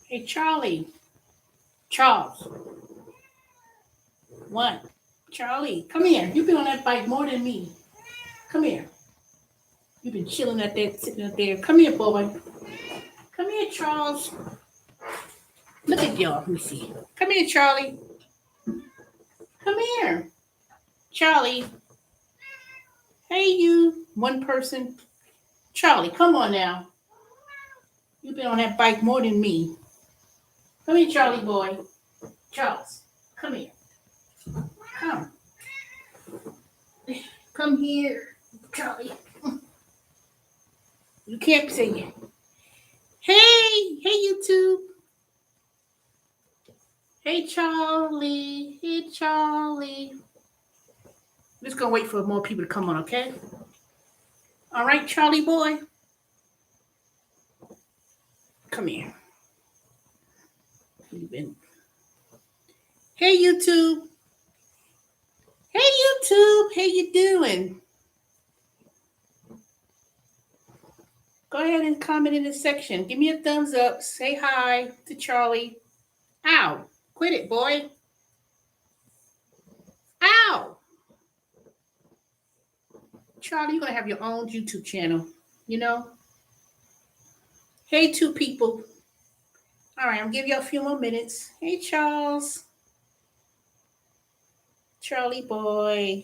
Hey, Charlie. Charles. One. Charlie, come here. You've been on that bike more than me. Come here. You've been chilling at that, sitting up there. Come here, boy. Come here, Charles. Look at y'all. Let me see. Come here, Charlie. Come here. Charlie. Hey, you. One person. Charlie, come on now. You've been on that bike more than me. Come here, Charlie boy. Charles, come here. Come. Come here, Charlie. You can't say it. Hey, YouTube. Hey, Charlie. Hey, Charlie. I'm just gonna wait for more people to come on, okay? All right, Charlie boy. Come here. You've been. Hey, YouTube. Hey, YouTube. How you doing? Go ahead and comment in the section. Give me a thumbs up. Say hi to Charlie. Ow. Quit it, boy. Ow. Charlie, you're going to have your own YouTube channel, you know? Hey, two people. All right, I'll give you a few more minutes. Hey, Charles. Charlie boy.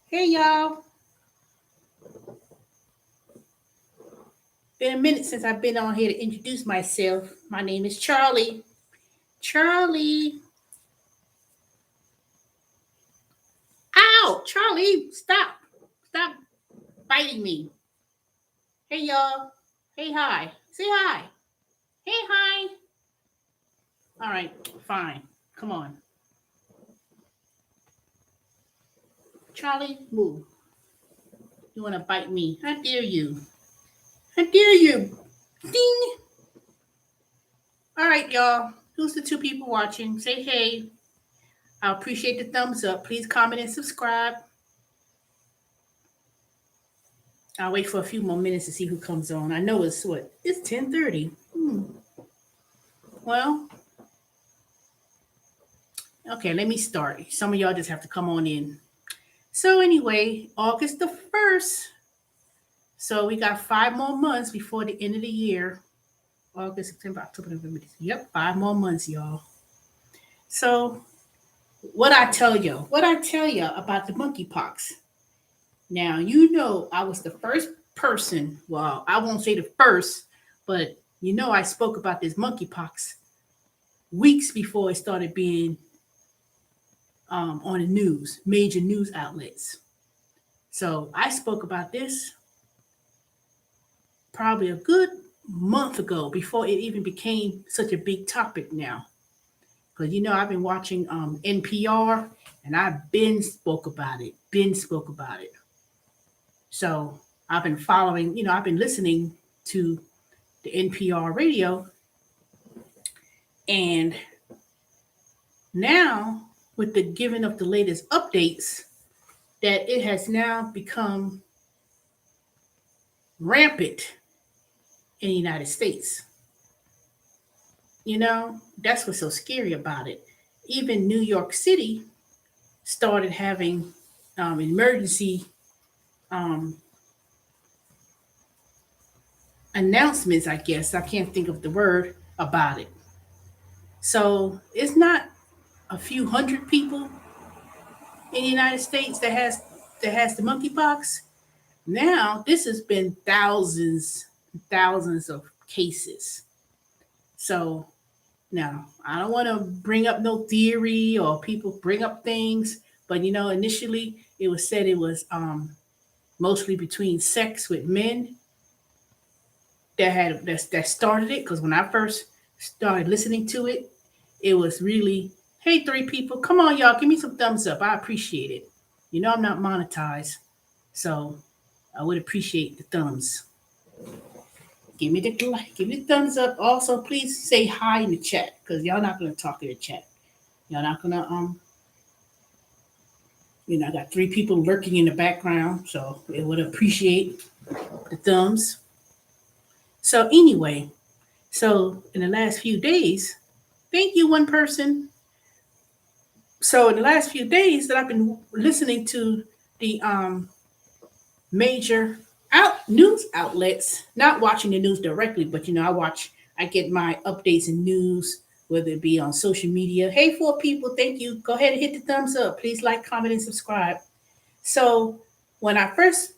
Hey, y'all. Been a minute since I've been on here to introduce myself. My name is Charlie. Charlie. Ow, Charlie, stop. Stop biting me. Hey, y'all. Hey, hi. Say hi. Hey, hi. All right, fine. Come on. Charlie, move. You want to bite me? How dare you? How dare you? Ding. All right, y'all. Who's the two people watching? Say hey. I appreciate the thumbs up. Please comment and subscribe. I'll wait for a few more minutes to see who comes on. I know it's what? It's 10:30. Well, okay, let me start. Some of y'all just have to come on in. So anyway, August the 1st. So we got 5 more months before the end of the year. August, September, October, November. Yep, 5 more months, y'all. So what I tell you about the monkey pox. Now, you know, I was the first person, well, I won't say the first, but you know, I spoke about this monkey pox weeks before it started being on the news, major news outlets. So I spoke about this probably a good month ago before it even became such a big topic now. Because, you know, I've been watching NPR and I've been spoke about it. So I've been following, you know, I've been listening to the NPR radio. And now, with the giving of the latest updates, that it has now become rampant in the United States. You know, that's what's so scary about it. Even New York City started having emergency announcements, I guess. I can't think of the word about it. So it's not a few hundred people in the United States that has the monkeypox. Now this has been thousands of cases. So now I don't want to bring up no theory or people bring up things, but you know, initially it was said it was mostly between sex with men that started it. Because when I first started listening to it, it was really, hey, 3 people, come on, y'all, give me some thumbs up. I appreciate it. You know, I'm not monetized, so I would appreciate the thumbs. Give me the thumbs up. Also, please say hi in the chat because y'all not gonna talk in the chat. Y'all not gonna you know, I got 3 people lurking in the background, so it would appreciate the thumbs. So anyway, So in the last few days, thank you, one person. So in the last few days that I've been listening to the major news outlets, not watching the news directly, but I get my updates and news, whether it be on social media. Hey, four people, thank you. Go ahead and hit the thumbs up. Please like, comment, and subscribe. So when I first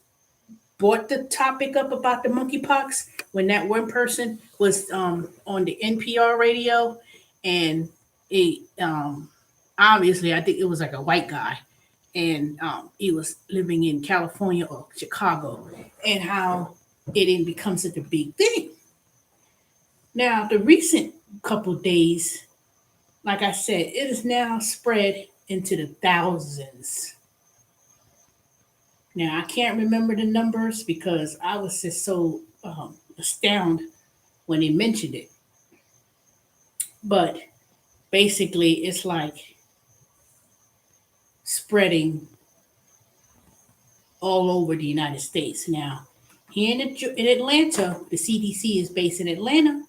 brought the topic up about the monkeypox, when that one person was on the NPR radio, and it obviously I think it was like a white guy, and he was living in California or Chicago, and how it didn't become such a big thing. Now, the recent couple days, like I said, it is now spread into the thousands. Now, I can't remember the numbers because I was just so astounded when they mentioned it. But basically, it's like spreading all over the United States. Now, here in Atlanta, the CDC is based in Atlanta.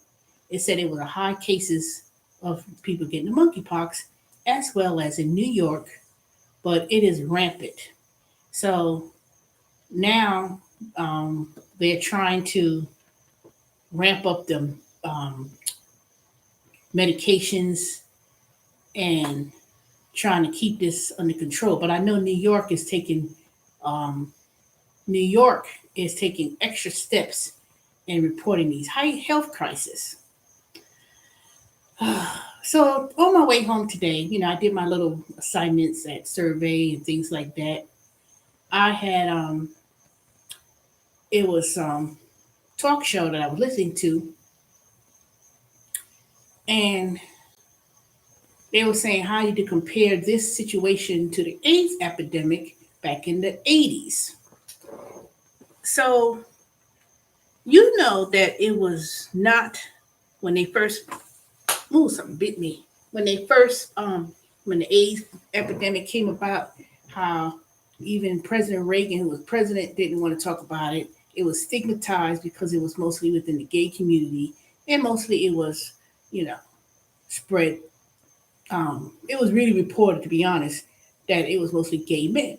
It said it was a high cases of people getting the monkeypox, as well as in New York, but it is rampant. So now they're trying to ramp up the um, medications and trying to keep this under control. But I know um, New York is taking extra steps in reporting these high health crises. So on my way home today, I did my little assignments at survey and things like that. I had it was talk show that I was listening to, and they were saying how you to compare this situation to the AIDS epidemic back in the 80s. So you know that it was not when they first something bit me. When they first when the AIDS epidemic came about, how even President Reagan, who was president, didn't want to talk about it. It was stigmatized because it was mostly within the gay community, and mostly it was, you know, spread. It was really reported, to be honest, that it was mostly gay men,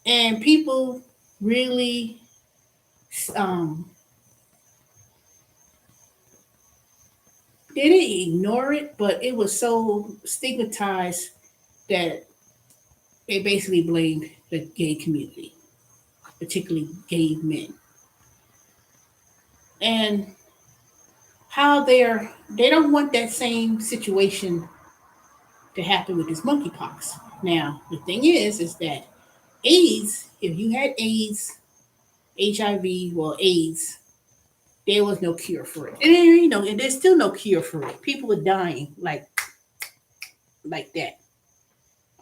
and people really um, they didn't ignore it, but it was so stigmatized that they basically blamed the gay community, particularly gay men, and how they don't want that same situation to happen with this monkeypox. Now, the thing is that AIDS, if you had AIDS, HIV, well, AIDS, there was no cure for it, and and there's still no cure for it. People are dying like that.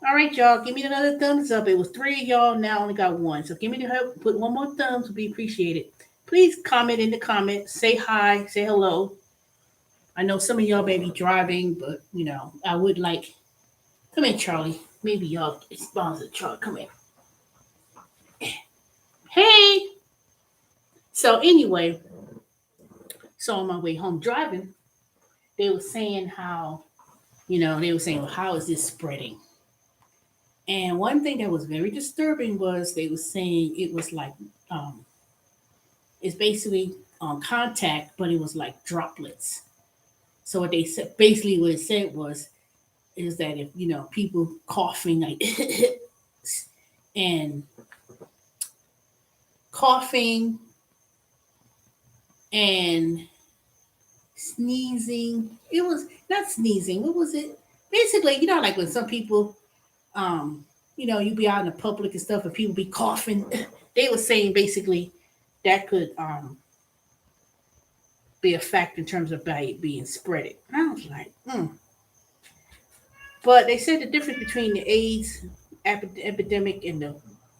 All right, y'all, give me another thumbs up. It was three of y'all, now I only got one. So give me the help. Put one more thumbs would be appreciated. Please comment in the comments. Say hi. Say hello. I know some of y'all may be driving, but I would like. Come in, Charlie. Maybe y'all sponsor Charlie. Come in. Hey. So anyway, so on my way home driving, they were saying well, how is this spreading? And one thing that was very disturbing was they were saying it was like it's basically on contact, but it was like droplets. So what they said, basically what it said was, is that if people coughing like and coughing and sneezing, it was not sneezing. What was it? Basically, like when some people, you be out in the public and stuff, and people be coughing. They were saying basically that could be a fact in terms of by it being spreaded. And I was like, But they said the difference between the AIDS epidemic and the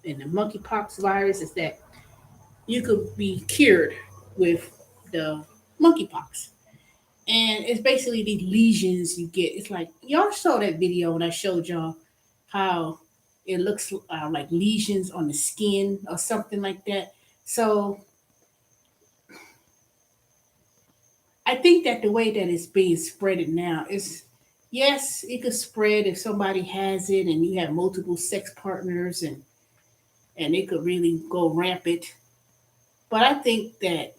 monkeypox virus is that you could be cured with the monkeypox, and it's basically these lesions you get. It's like y'all saw that video when I showed y'all how it looks like lesions on the skin or something like that. So I think that the way that it's being spreaded now is, yes, it could spread if somebody has it and you have multiple sex partners, and it could really go rampant. But I think that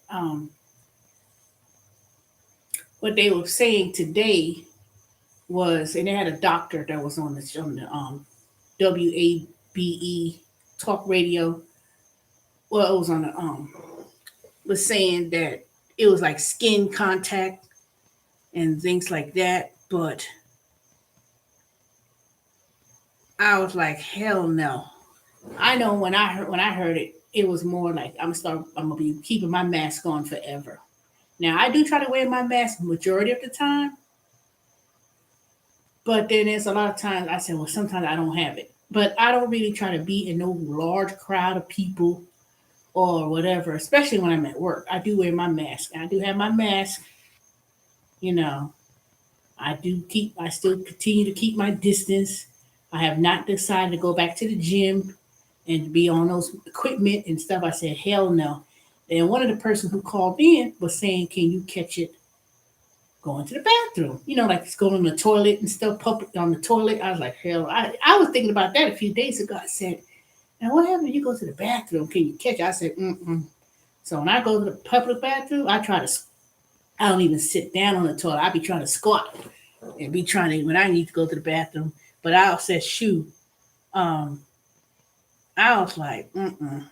what they were saying today was, and they had a doctor that was on the WABE talk radio. Well, it was on the was saying that it was like skin contact and things like that. But I was like, hell no. I know when I heard it, it was more like I'm gonna be keeping my mask on forever. Now I do try to wear my mask majority of the time, but then there's a lot of times I say, well, sometimes I don't have it. But I don't really try to be in no large crowd of people or whatever, especially when I'm at work. I do wear my mask. I do have my mask, you know. I still continue to keep my distance. I have not decided to go back to the gym and be on those equipment and stuff. I said, hell no. And one of the persons who called in was saying, can you catch it going to the bathroom? Like it's going on the toilet and stuff, public on the toilet. I was like, hell, I was thinking about that a few days ago. I said, now what happens if you go to the bathroom? Can you catch it? I said, mm-mm. So when I go to the public bathroom, I don't even sit down on the toilet. I be trying to squat and be trying to, when I need to go to the bathroom. But I said, shoot, um, I was like, mm-mm.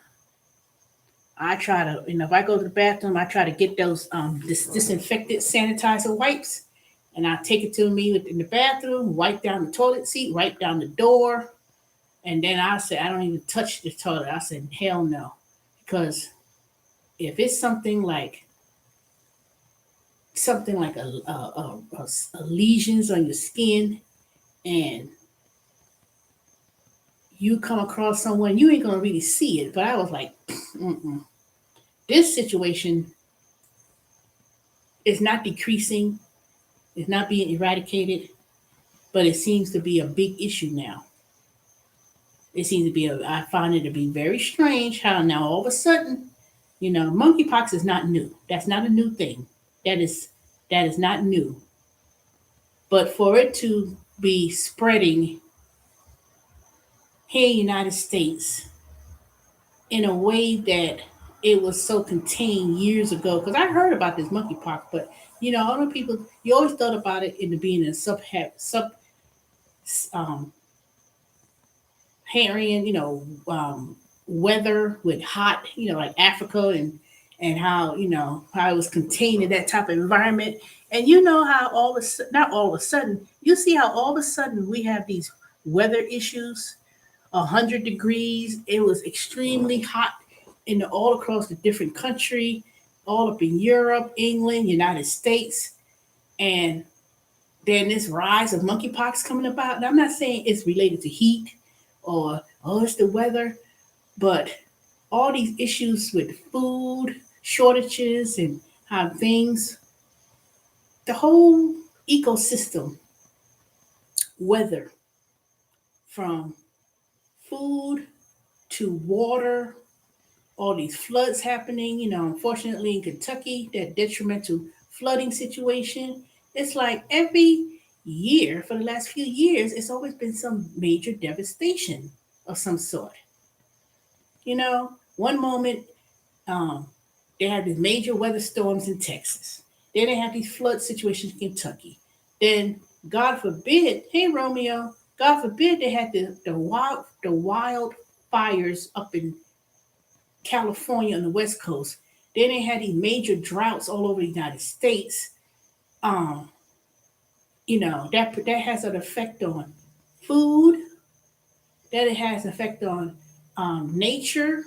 I try to, if I go to the bathroom, I try to get those disinfected sanitizer wipes, and I take it to me in the bathroom, wipe down the toilet seat, wipe down the door, and then I said, I don't even touch the toilet. I said, hell no, because if it's something like a lesions on your skin, and you come across someone, you ain't gonna really see it. But I was like, mm-mm. This situation is not decreasing, it's not being eradicated, but it seems to be a big issue now. It seems to be I find it to be very strange how now all of a sudden, monkeypox is not new. That's not a new thing. That is not new. But for it to be spreading here in the United States in a way that it was so contained years ago, because I heard about this monkeypox, but other people, you always thought about it in the being a sub um, Harian, weather with hot, like Africa, and how it was contained in that type of environment. And how not all of a sudden, you see how all of a sudden we have these weather issues, 100 degrees. It was extremely hot all across the different country, all up in Europe, England, United States, and then this rise of monkeypox coming about. And I'm not saying it's related to heat or it's the weather, but all these issues with food shortages and how things, the whole ecosystem, weather, from food to water, all these floods happening, unfortunately in Kentucky, that detrimental flooding situation. It's like every year for the last few years, it's always been some major devastation of some sort. One moment um, they have these major weather storms in Texas. Then they have these flood situations in Kentucky. Then, God forbid, hey Romeo, God forbid they had the wild fires up in California on the West Coast. Then they had these major droughts all over the United States. Um, that has an effect on food. That it has an effect on nature,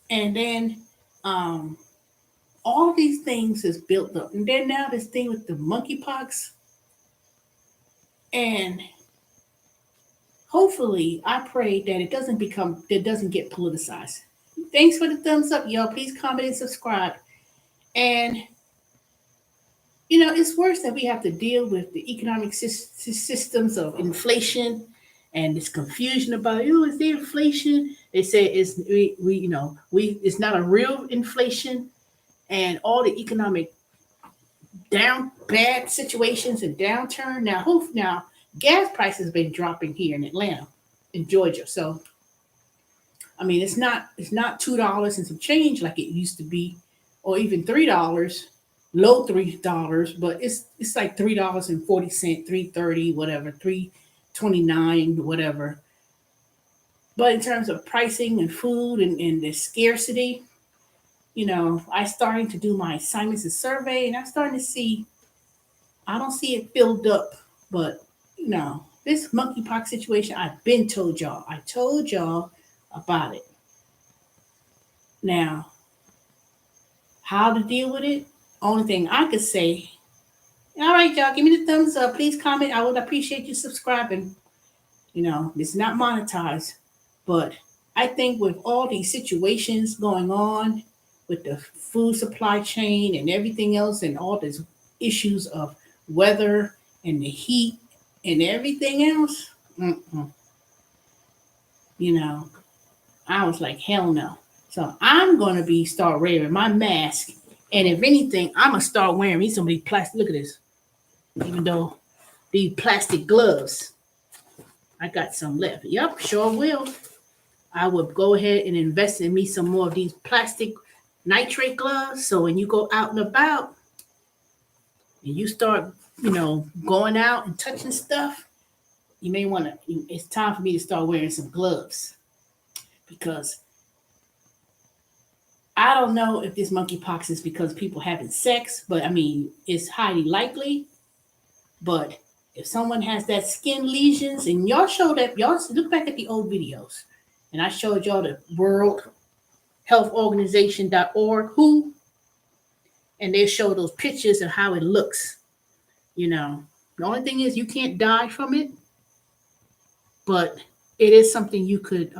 and then um, all of these things is built up. And then now this thing with the monkeypox, and hopefully, I pray that it doesn't get politicized. Thanks for the thumbs up, y'all. Please comment and subscribe. And it's worse that we have to deal with the economic systems of inflation and this confusion about, is there inflation? They say we it's not a real inflation, and all the economic down bad situations and downturn. Now gas prices have been dropping here in Atlanta, in Georgia. So I mean, it's not $2 and some change like it used to be, or even $3, low $3, but it's like $3.40, 3.30, whatever, 3.29, whatever. But in terms of pricing and food and the scarcity, I starting to do my assignments and survey, and I'm starting to see. I don't see it filled up, but this monkeypox situation, I've been told y'all. I told y'all about it. Now, how to deal with it? Only thing I could say. All right, y'all, give me the thumbs up. Please comment. I would appreciate you subscribing. It's not monetized, but I think with all these situations going on with the food supply chain and everything else, and all these issues of weather and the heat and everything else, mm-mm, you know, I was like, hell no. So I'm gonna be start wearing my mask, and if anything, I'm gonna start wearing me some of these plastic. Look at this. Even though these plastic gloves, I got some left. Yep, sure will. I would go ahead and invest in me some more of these plastic nitrate gloves. So when you go out and about and you start, going out and touching stuff, you may want to. It's time for me to start wearing some gloves, because I don't know if this monkeypox is because people having sex, but I mean, it's highly likely. But if someone has that skin lesions, and y'all look back at the old videos, and I showed y'all the World Health Organization.org, and they show those pictures of how it looks. The only thing is you can't die from it, but it is something you could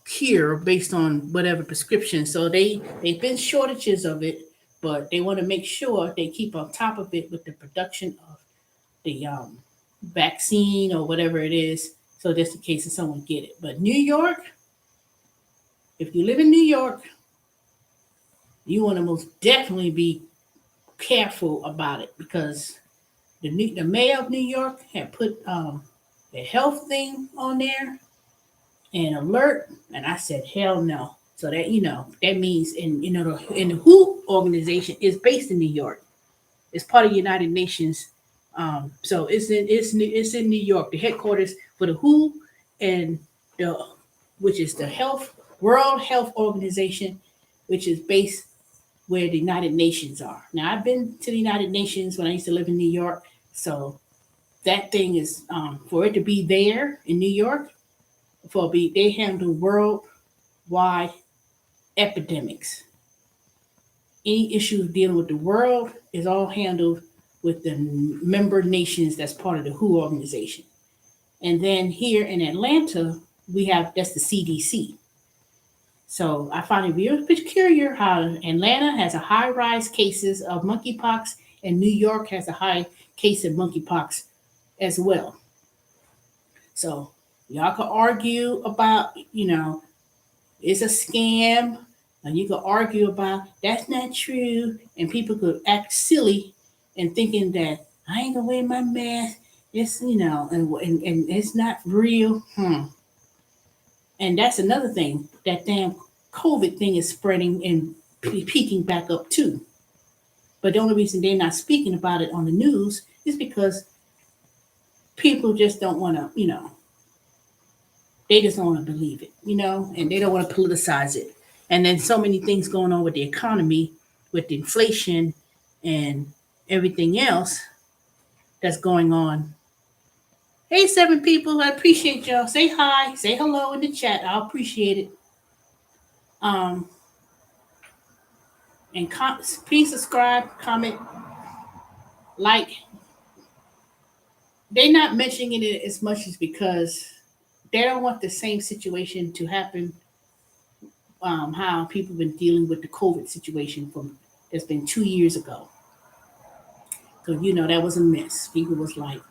cure based on whatever prescription. So they've been shortages of it, but they want to make sure they keep on top of it with the production of the vaccine or whatever it is. So just in case if someone get it. But New York, if you live in New York, you want to most definitely be careful about it, because the mayor of New York had put the health thing on there and alert, and I said hell no. So that means in the WHO organization is based in New York. It's part of the United Nations. So it's in New York. The headquarters for the WHO and the which is the Health World Health Organization, which is based where the United Nations are. Now I've been to the United Nations when I used to live in New York, so that thing is for it to be there in New York. They handle worldwide epidemics. Any issues dealing with the world is all handled with the member nations that's part of the WHO organization. And then here in Atlanta, that's the CDC. So I find it very peculiar how Atlanta has a high rise cases of monkeypox, and New York has a high case of monkeypox as well. So y'all could argue about, it's a scam, and you could argue about that's not true, and people could act silly and thinking that I ain't gonna wear my mask. It's and it's not real. And that's another thing. That damn COVID thing is spreading and peaking back up too. But the only reason they're not speaking about it on the news is because people just don't want to, they just don't want to believe it, and they don't want to politicize it. And then so many things going on with the economy, with the inflation and everything else that's going on. Hey, 7 people, I appreciate y'all. Say hi, say hello in the chat. I appreciate it. And please subscribe, comment, like. They're not mentioning it as much as because they don't want the same situation to happen. How people have been dealing with the COVID situation that's been 2 years ago. So that was a mess. People was like,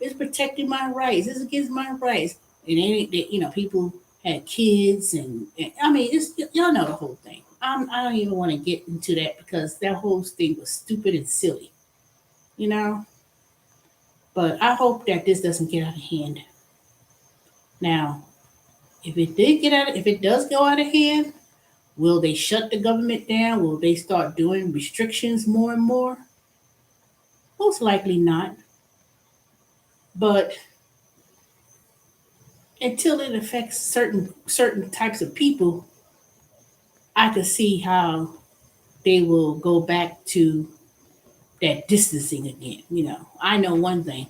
it's protecting my rights. It's against my rights. And then people had kids, and I mean, y'all know the whole thing. I don't even want to get into that because that whole thing was stupid and silly, you know. But I hope that this doesn't get out of hand. Now, if it does go out of hand, will they shut the government down? Will they start doing restrictions more and more? Most likely not. But until it affects certain types of people, I could see how they will go back to that distancing again. I know one thing.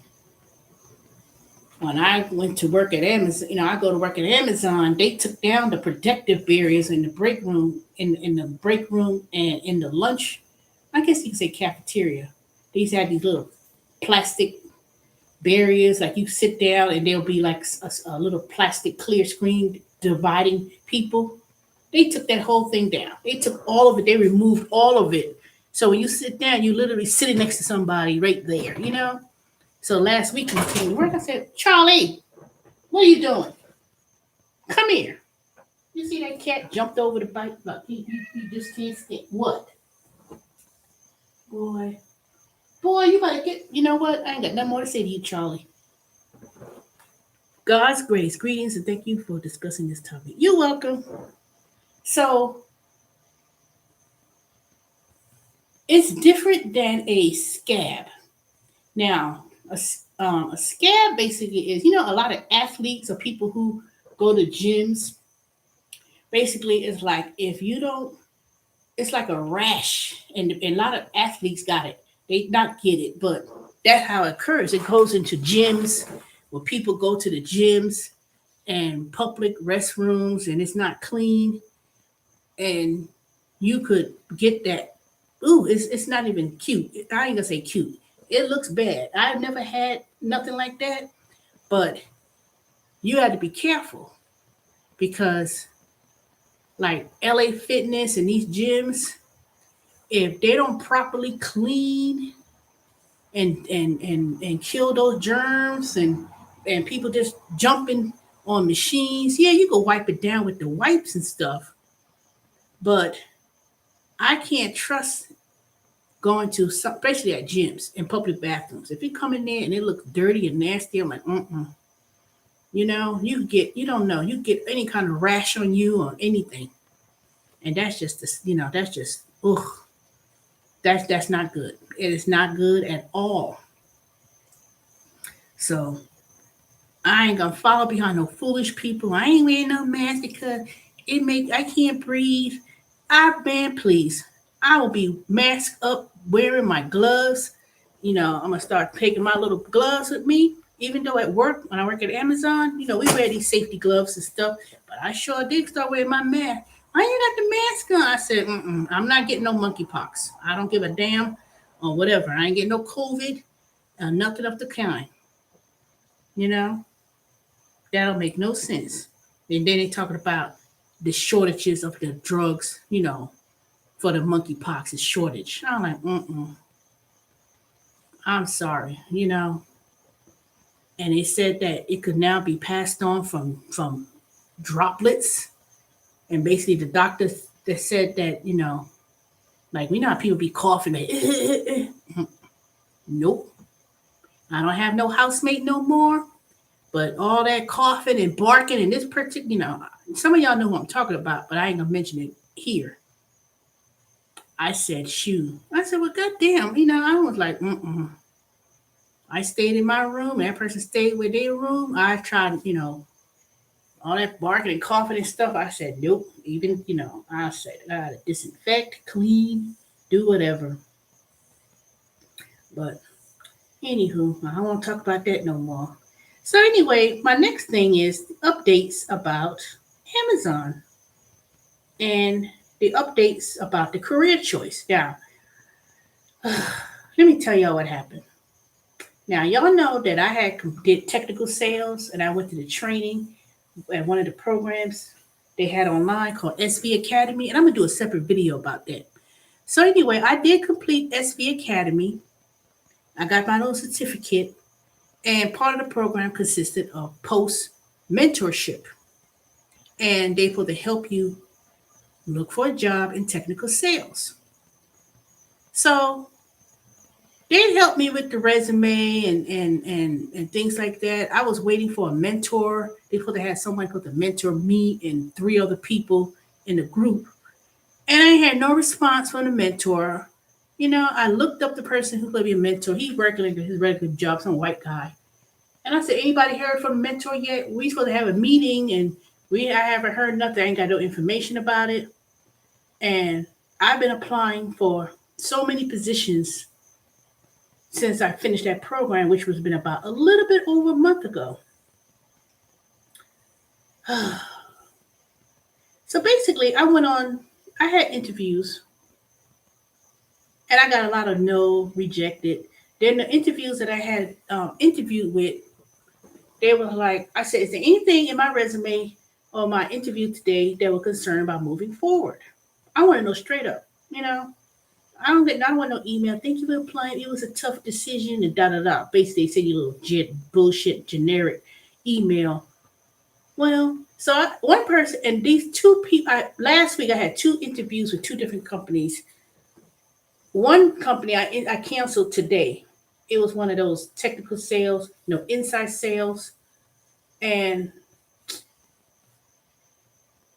When I went to work at Amazon, I go to work at Amazon. They took down the protective barriers in the break room, in the break room, and in the lunch. I guess you could say cafeteria. These had these little plastic barriers, like you sit down and there'll be like a little plastic clear screen dividing people. They took that whole thing down. They took all of it. They removed all of it. So when you sit down, you literally sitting next to somebody right there. So last week when I came to work, I said, Charlie, what are you doing? Come here. You see that cat jumped over the bike? Look, he just can't stand. What? Boy, you better get, you know what? I ain't got nothing more to say to you, Charlie. God's grace, greetings, and thank you for discussing this topic. You're welcome. So, it's different than a scab. Now, a scab basically is, a lot of athletes or people who go to gyms, basically it's like if you don't, it's like a rash. And a lot of athletes got it. They not get it, but that's how it occurs. It goes into gyms where people go to the gyms and public restrooms and it's not clean. And you could get that. Ooh, it's not even cute. I ain't gonna say cute. It looks bad. I've never had nothing like that, but you have to be careful because, like LA Fitness and these gyms, if they don't properly clean and kill those germs and people just jumping on machines, yeah, you can wipe it down with the wipes and stuff, but I can't trust going to some, especially at gyms and public bathrooms. If you come in there and it looks dirty and nasty, I'm like, you don't know, you get any kind of rash on you or anything, and that's just this, that's just, ugh, that's not good. It is not good at all. So I ain't gonna follow behind no foolish people. I ain't wearing no mask because I can't breathe. Man, please. I will be masked up, wearing my gloves. I'm gonna start taking my little gloves with me. Even though at work, when I work at Amazon, we wear these safety gloves and stuff. But I sure did start wearing my mask. Why you got the mask on? I said, I'm not getting no monkey pox. I don't give a damn or whatever. I ain't getting no COVID, nothing of the kind. You know, that'll make no sense. And then they talking about the shortages of the drugs, for the monkey pox is shortage. I'm like, I'm sorry. And they said that it could now be passed on from droplets. And basically the doctor that said that, like we know how people be coughing. Like, nope. I don't have no housemate no more. But all that coughing and barking and this particular, some of y'all know who I'm talking about, but I ain't gonna mention it here. I said, shoo. I said, well, goddamn, I was like, I stayed in my room. That person stayed with their room. I tried, all that barking and coughing and stuff. I said, nope. Even, I said, I gotta disinfect, clean, do whatever. But anywho, I don't want to talk about that no more. So anyway, my next thing is updates about Amazon and the updates about the career choice. Now, let me tell y'all what happened. Now, y'all know that I did technical sales and I went to the training at one of the programs they had online called SV Academy, and I'm gonna do a separate video about that. So anyway, I did complete SV Academy. I got my little certificate, and part of the program consisted of post mentorship, and they supposed to help you look for a job in technical sales. So they helped me with the resume and things like that. I was waiting for a mentor. They supposed to have someone supposed to mentor me and three other people in the group. And I had no response from the mentor. I looked up the person who could be a mentor. He's working his regular job, some white guy. And I said, anybody heard from the mentor yet? We supposed to have a meeting and I haven't heard nothing. I ain't got no information about it. And I've been applying for so many positions since I finished that program, which was been about a little bit over a month ago. So basically, I had interviews, and I got a lot of no, rejected. Then the interviews that I had interviewed with, they were like, I said, is there anything in my resume or my interview today that were concerned about moving forward? I want to know straight up, I don't want no email. Thank you for applying. It was a tough decision and da da da. Basically, they send you a little bullshit generic email. Well, so one person and these two people. Last week I had two interviews with two different companies. One company I canceled today. It was one of those technical sales, inside sales, and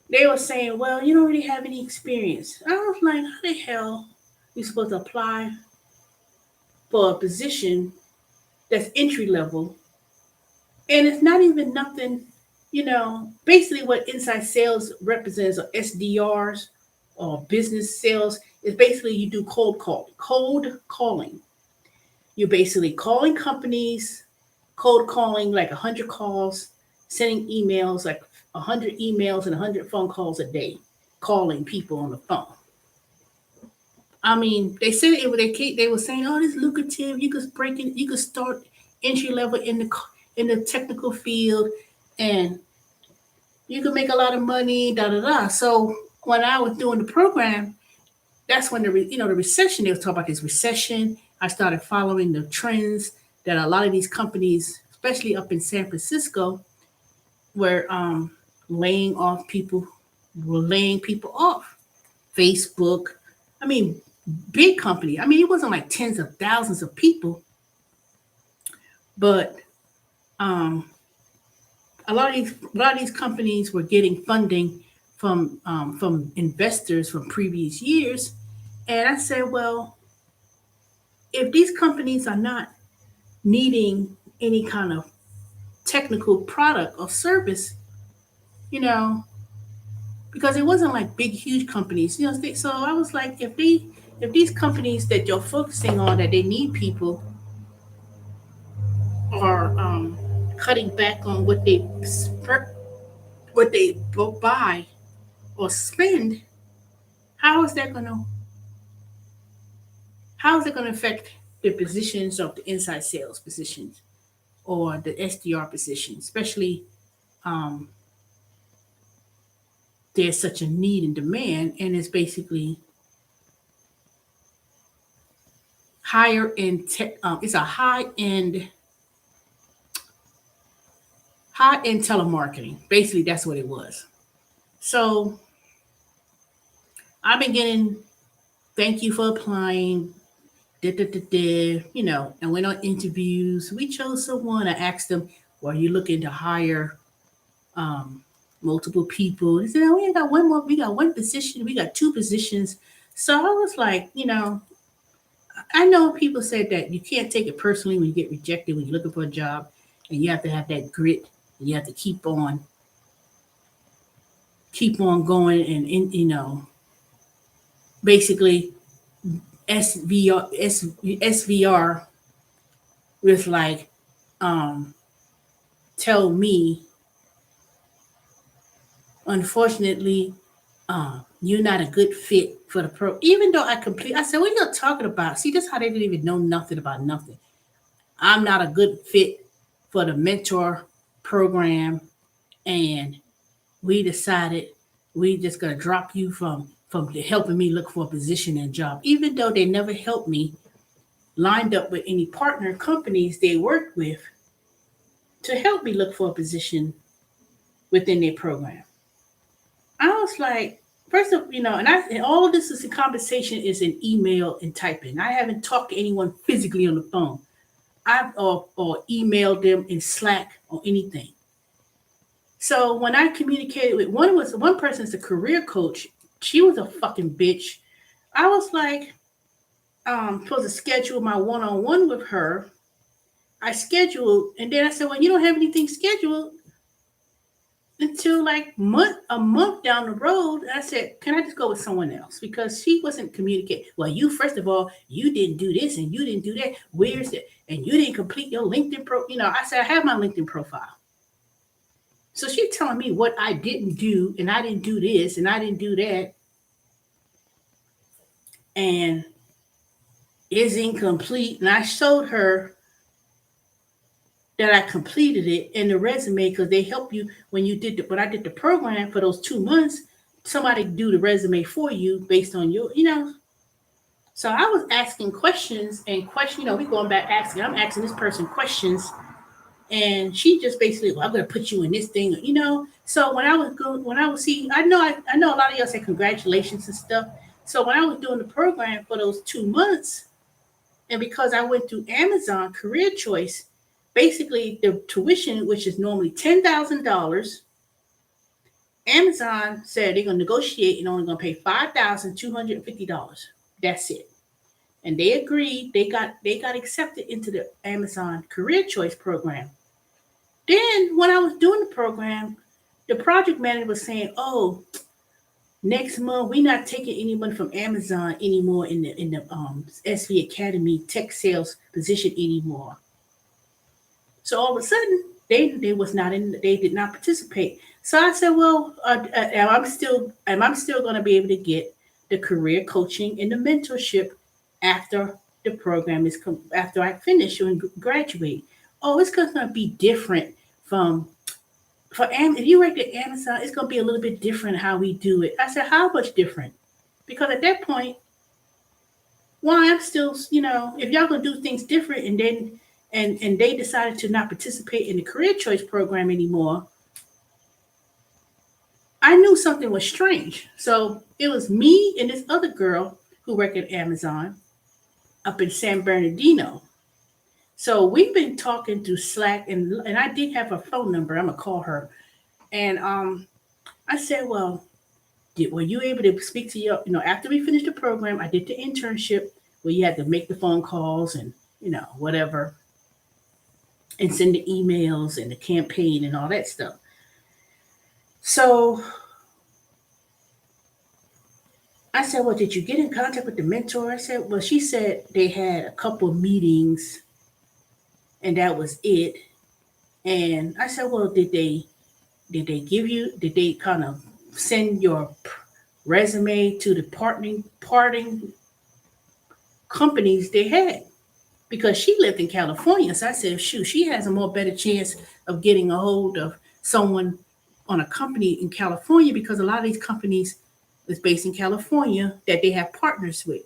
they were saying, "Well, you don't really have any experience." I was like, "How the hell you supposed to apply for a position that's entry level, and it's not even nothing, basically what inside sales represents or SDRs or business sales is basically you do cold calling. You're basically calling companies, cold calling like 100 calls, sending emails like 100 emails and 100 phone calls a day, calling people on the phone. I mean, they said they were saying, "Oh, this is lucrative. You could start entry level in the technical field, and you could make a lot of money." Da da da. So when I was doing the program, that's when the recession. They was talking about this recession. I started following the trends that a lot of these companies, especially up in San Francisco, were laying off people, were laying people off. Facebook, I mean, big company. I mean, it wasn't like tens of thousands of people, but um, a lot of these companies were getting funding from investors from previous years, and I said, well, if these companies are not needing any kind of technical product or service, you know, because it wasn't like big, huge companies, So I was like, if these companies that you're focusing on that they need people are cutting back on what they buy or spend, how is that going to how is it going to affect the positions of the inside sales positions or the SDR position, especially um, there's such a need and demand, and it's basically higher end tech. It's a high end telemarketing. Basically, that's what it was. So I've been getting thank you for applying. Da, da, da, da, and went on interviews. We chose someone. I asked them, "Well, are you looking to hire um, multiple people?" They said, "Oh, we ain't got one more. We got one position. We got two positions." So I was like, I know people said that you can't take it personally when you get rejected when you're looking for a job, and you have to have that grit. And you have to keep on going, and basically SVR was like, um, tell me, unfortunately, you're not a good fit for the pro. Even though I said, what are you talking about? See, this is how they didn't even know nothing about nothing. I'm not a good fit for the mentor program, and we decided we just gonna drop you from helping me look for a position and job, even though they never helped me lined up with any partner companies they worked with to help me look for a position within their program. I was like, first of and all of this is a conversation is in email and typing. I haven't talked to anyone physically on the phone. I've or emailed them in Slack or anything. So when I communicated with one person's a career coach, she was a fucking bitch. I was like, supposed to schedule my one-on-one with her. I scheduled, and then I said, well, you don't have anything scheduled until like a month down the road. I said, can I just go with someone else? Because she wasn't communicating. Well, you first of all, you didn't do this and you didn't do that. Where's it? And you didn't complete your LinkedIn pro. I said, I have my LinkedIn profile. So she's telling me what I didn't do, and I didn't do this, and I didn't do that, and is incomplete. And I showed her that I completed it in the resume because they help you when you did when I did the program for those 2 months. Somebody do the resume for you based on your. So I was asking questions and we going back asking. I'm asking this person questions, and she just basically, well, I'm gonna put you in this thing. So when I was going, when I was see, I know a lot of y'all say congratulations and stuff. So when I was doing the program for those 2 months, and because I went through Amazon Career Choice, basically the tuition, which is normally $10,000, Amazon said they're gonna negotiate and only gonna pay $5,250. That's it. And they agreed. They got accepted into the Amazon Career Choice program. Then when I was doing the program, the project manager was saying, "Oh, next month we're not taking anyone from Amazon anymore in the SV Academy tech sales position anymore." So all of a sudden, they was not in. They did not participate. So I said, "Well, am I still going to be able to get the career coaching and the mentorship after the program after I finish and graduate?" Oh, it's going to be different if you work at Amazon, it's going to be a little bit different how we do it. I said, how much different? Because at that point, why I'm still, if y'all going to do things different and then and they decided to not participate in the career choice program anymore, I knew something was strange. So it was me and this other girl who worked at Amazon up in San Bernardino. So we've been talking through Slack, and I did have her phone number. I'm gonna call her, and I said, well, were you able to speak to after we finished the program? I did the internship where you had to make the phone calls and whatever, and send the emails and the campaign and all that stuff. So I said, well, did you get in contact with the mentor? I said, well, she said they had a couple of meetings and that was it. And I said, well, did they did they kind of send your resume to the parting companies they had? Because she lived in California. So I said, shoot, she has a more better chance of getting a hold of someone on a company in California, because a lot of these companies is based in California that they have partners with.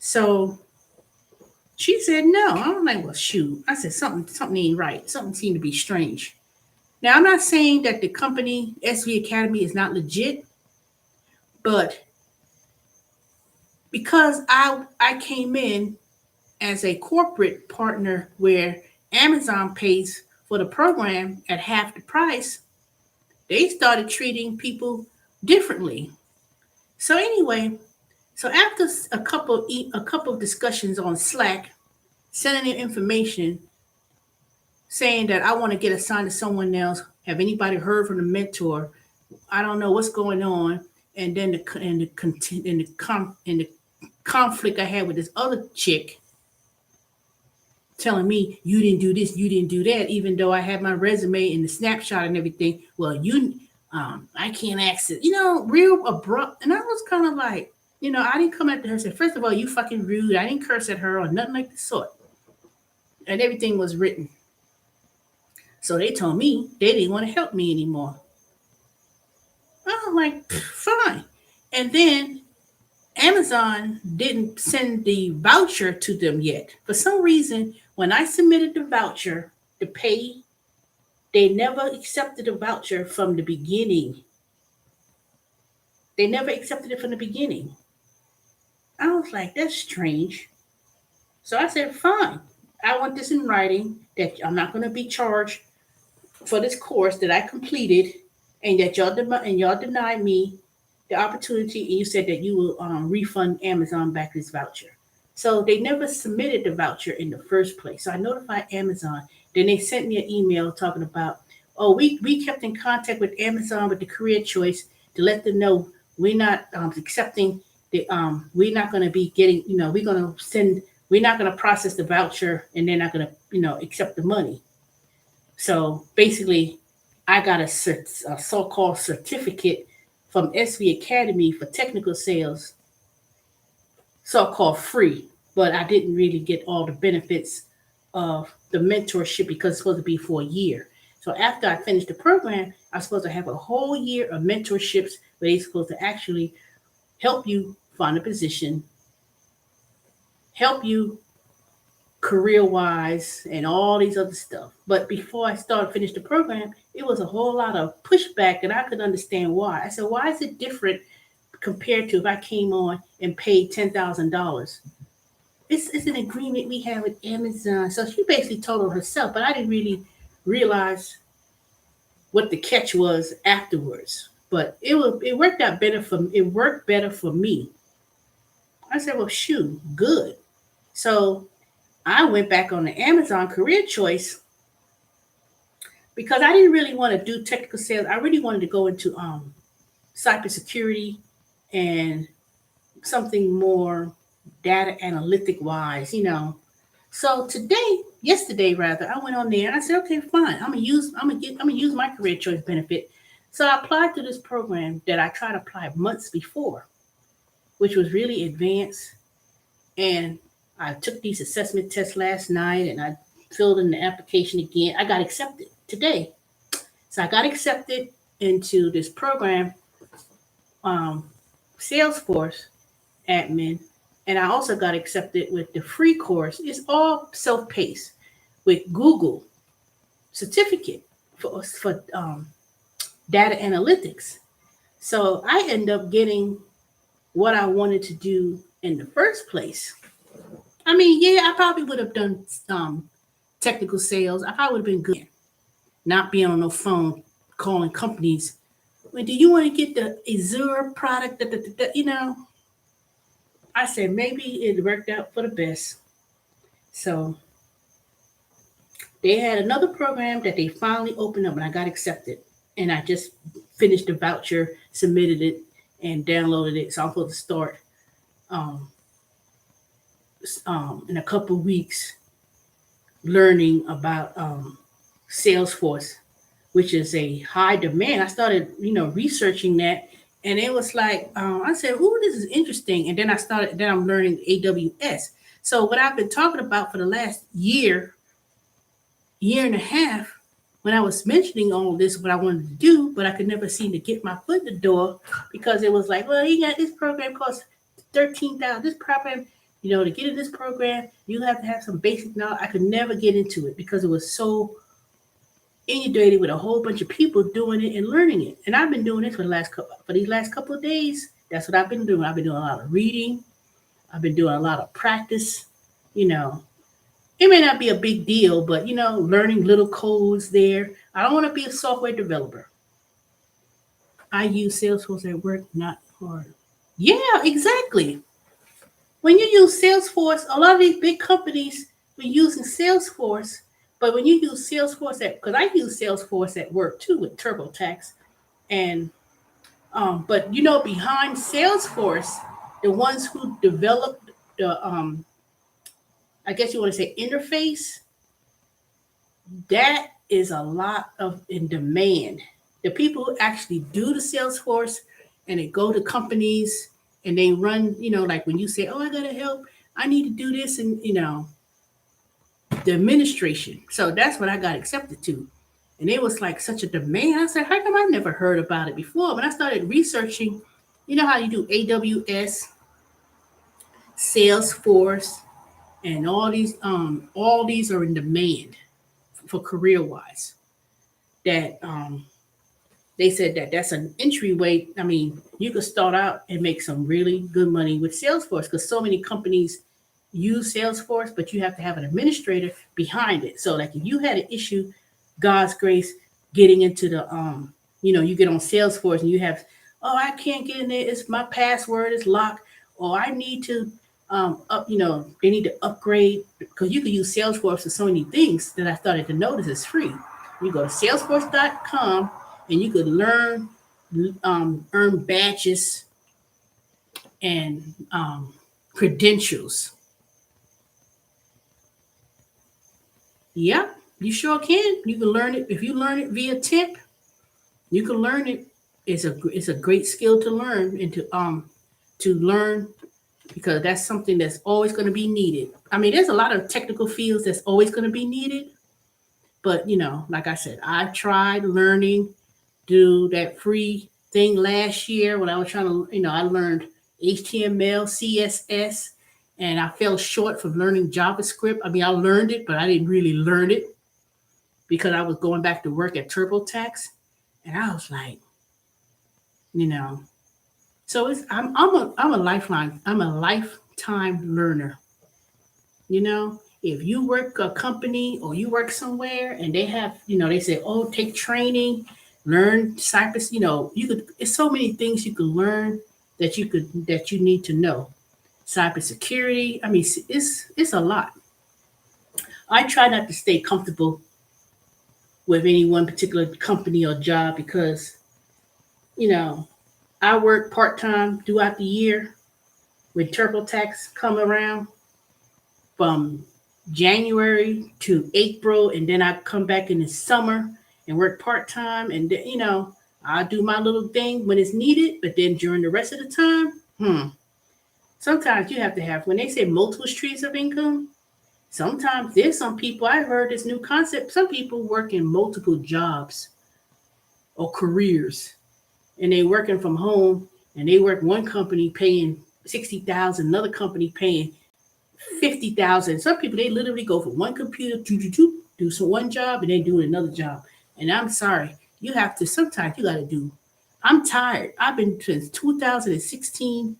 So she said no. I'm like, well, shoot. I said something ain't right. Something seemed to be strange. Now I'm not saying that the company SV Academy is not legit, but because I came in as a corporate partner where Amazon pays for the program at half the price, they started treating people differently. So anyway, so after a couple of discussions on Slack, sending them information saying that I want to get assigned to someone else. Have anybody heard from the mentor? I don't know what's going on. And then the conflict I had with this other chick telling me you didn't do this, you didn't do that, even though I had my resume and the snapshot and everything. Well, I can't access, real abrupt. And I was kind of like, I didn't come at her and say, first of all, you fucking rude. I didn't curse at her or nothing like the sort. And everything was written. So they told me they didn't want to help me anymore. I was like, fine. And then Amazon didn't send the voucher to them yet. For some reason, when I submitted the voucher to pay, they never accepted the voucher from the beginning. They never accepted it from the beginning. I was like, that's strange. So I said, fine. I want this in writing that I'm not going to be charged for this course that I completed, and that y'all denied me the opportunity, and you said that you will refund Amazon back this voucher. So they never submitted the voucher in the first place. So I notified Amazon. Then they sent me an email talking about, oh, we kept in contact with Amazon with the career choice to let them know we're not accepting the we're not going to be getting, we're going to send, we're not going to process the voucher, and they're not going to accept the money. So basically, I got a so-called certificate from SV Academy for technical sales, so-called free, but I didn't really get all the benefits of the mentorship because it's supposed to be for a year. So after I finished the program, I was supposed to have a whole year of mentorships where they're supposed to actually help you find a position, help you career wise, and all these other stuff. But before I started finish the program, it was a whole lot of pushback, and I could understand why. I said, why is it different compared to if I came on and paid $10,000? It's an agreement we have with Amazon. So she basically told her herself, but I didn't really realize what the catch was afterwards. But it worked out better for it worked better for me. I said, well, shoot, good. So I went back on the Amazon career choice because I didn't really want to do technical sales. I really wanted to go into cybersecurity and something more data analytic wise. So yesterday rather, I went on there and I said, okay, fine. I'm gonna use my career choice benefit. So I applied to this program that I tried to apply months before, which was really advanced. And I took these assessment tests last night, and I filled in the application again. I got accepted today. So I got accepted into this program, um, Salesforce admin, and I also got accepted with the free course. It's all self-paced with Google certificate for data analytics. So I end up getting what I wanted to do in the first place. I mean, yeah, I probably would have done technical sales. I probably would have been good, not being on no phone calling companies. Well, do you want to get the Azure product? I said maybe it worked out for the best. So they had another program that they finally opened up, and I got accepted. And I just finished the voucher, submitted it, and downloaded it. So I'm supposed to start um, in a couple of weeks learning about Salesforce, which is a high demand. I started, researching that, and it was like I said, "Ooh, this is interesting." And then I'm learning AWS. So what I've been talking about for the last year and a half, when I was mentioning all this, what I wanted to do, but I could never seem to get my foot in the door because it was like, well, you got this program costs 13,000. This program, to get in this program, you have to have some basic knowledge. I could never get into it because it was so inundated with a whole bunch of people doing it and learning it. And I've been doing this for these last couple of days. That's what I've been doing. I've been doing a lot of reading. I've been doing a lot of practice. You know, it may not be a big deal, but learning little codes there. I don't want to be a software developer. I use Salesforce at work, not hard. Yeah, exactly. When you use Salesforce, a lot of these big companies were using Salesforce, but when you use because I use Salesforce at work too with TurboTax, and but behind Salesforce, the ones who developed the I guess you want to say interface, that is a lot of in demand. The people who actually do the Salesforce and they go to companies and they run, like when you say, oh, I gotta help, I need to do this, and the administration. So that's what I got accepted to. And it was like such a demand. I said, how come I never heard about it before? When I started researching, you know how you do AWS, Salesforce, and all these are in demand for career wise. That they said that that's an entryway. I mean, you could start out and make some really good money with Salesforce because so many companies use Salesforce, but you have to have an administrator behind it. So, like, if you had an issue, God's grace, getting into the you get on Salesforce and you have, oh, I can't get in there. It's my password is locked, or I need to they need to upgrade because you can use Salesforce for so many things that I started to notice is free. You go to salesforce.com and you could learn, earn badges and credentials. Yep, you sure can. You can learn it if you learn it via tip. You can learn it. It's a great skill to learn and to learn because that's something that's always going to be needed. I mean, there's a lot of technical fields that's always going to be needed, but like I said, I tried learning do that free thing last year when I was trying to, I learned HTML, CSS, and I fell short from learning JavaScript. I mean, I learned it, but I didn't really learn it because I was going back to work at TurboTax, and I was like, you know, so I'm a lifetime learner. If you work a company or you work somewhere and they have, they say, oh, take training, learn Cypress, you could, it's so many things you could learn that you need to know. Cybersecurity, I mean, it's a lot. I try not to stay comfortable with any one particular company or job because, you know, I work part time throughout the year when TurboTax come around from January to April, and then I come back in the summer and work part time, and then, I do my little thing when it's needed, but then during the rest of the time, sometimes you have to have when they say multiple streams of income. Sometimes there's some people I heard this new concept. Some people work in multiple jobs or careers, and they working from home, and they work one company paying 60,000, another company paying 50,000. Some people they literally go from one computer do some one job and then do another job. And I'm sorry, you have to. Sometimes you got to do. I'm tired. I've been since 2016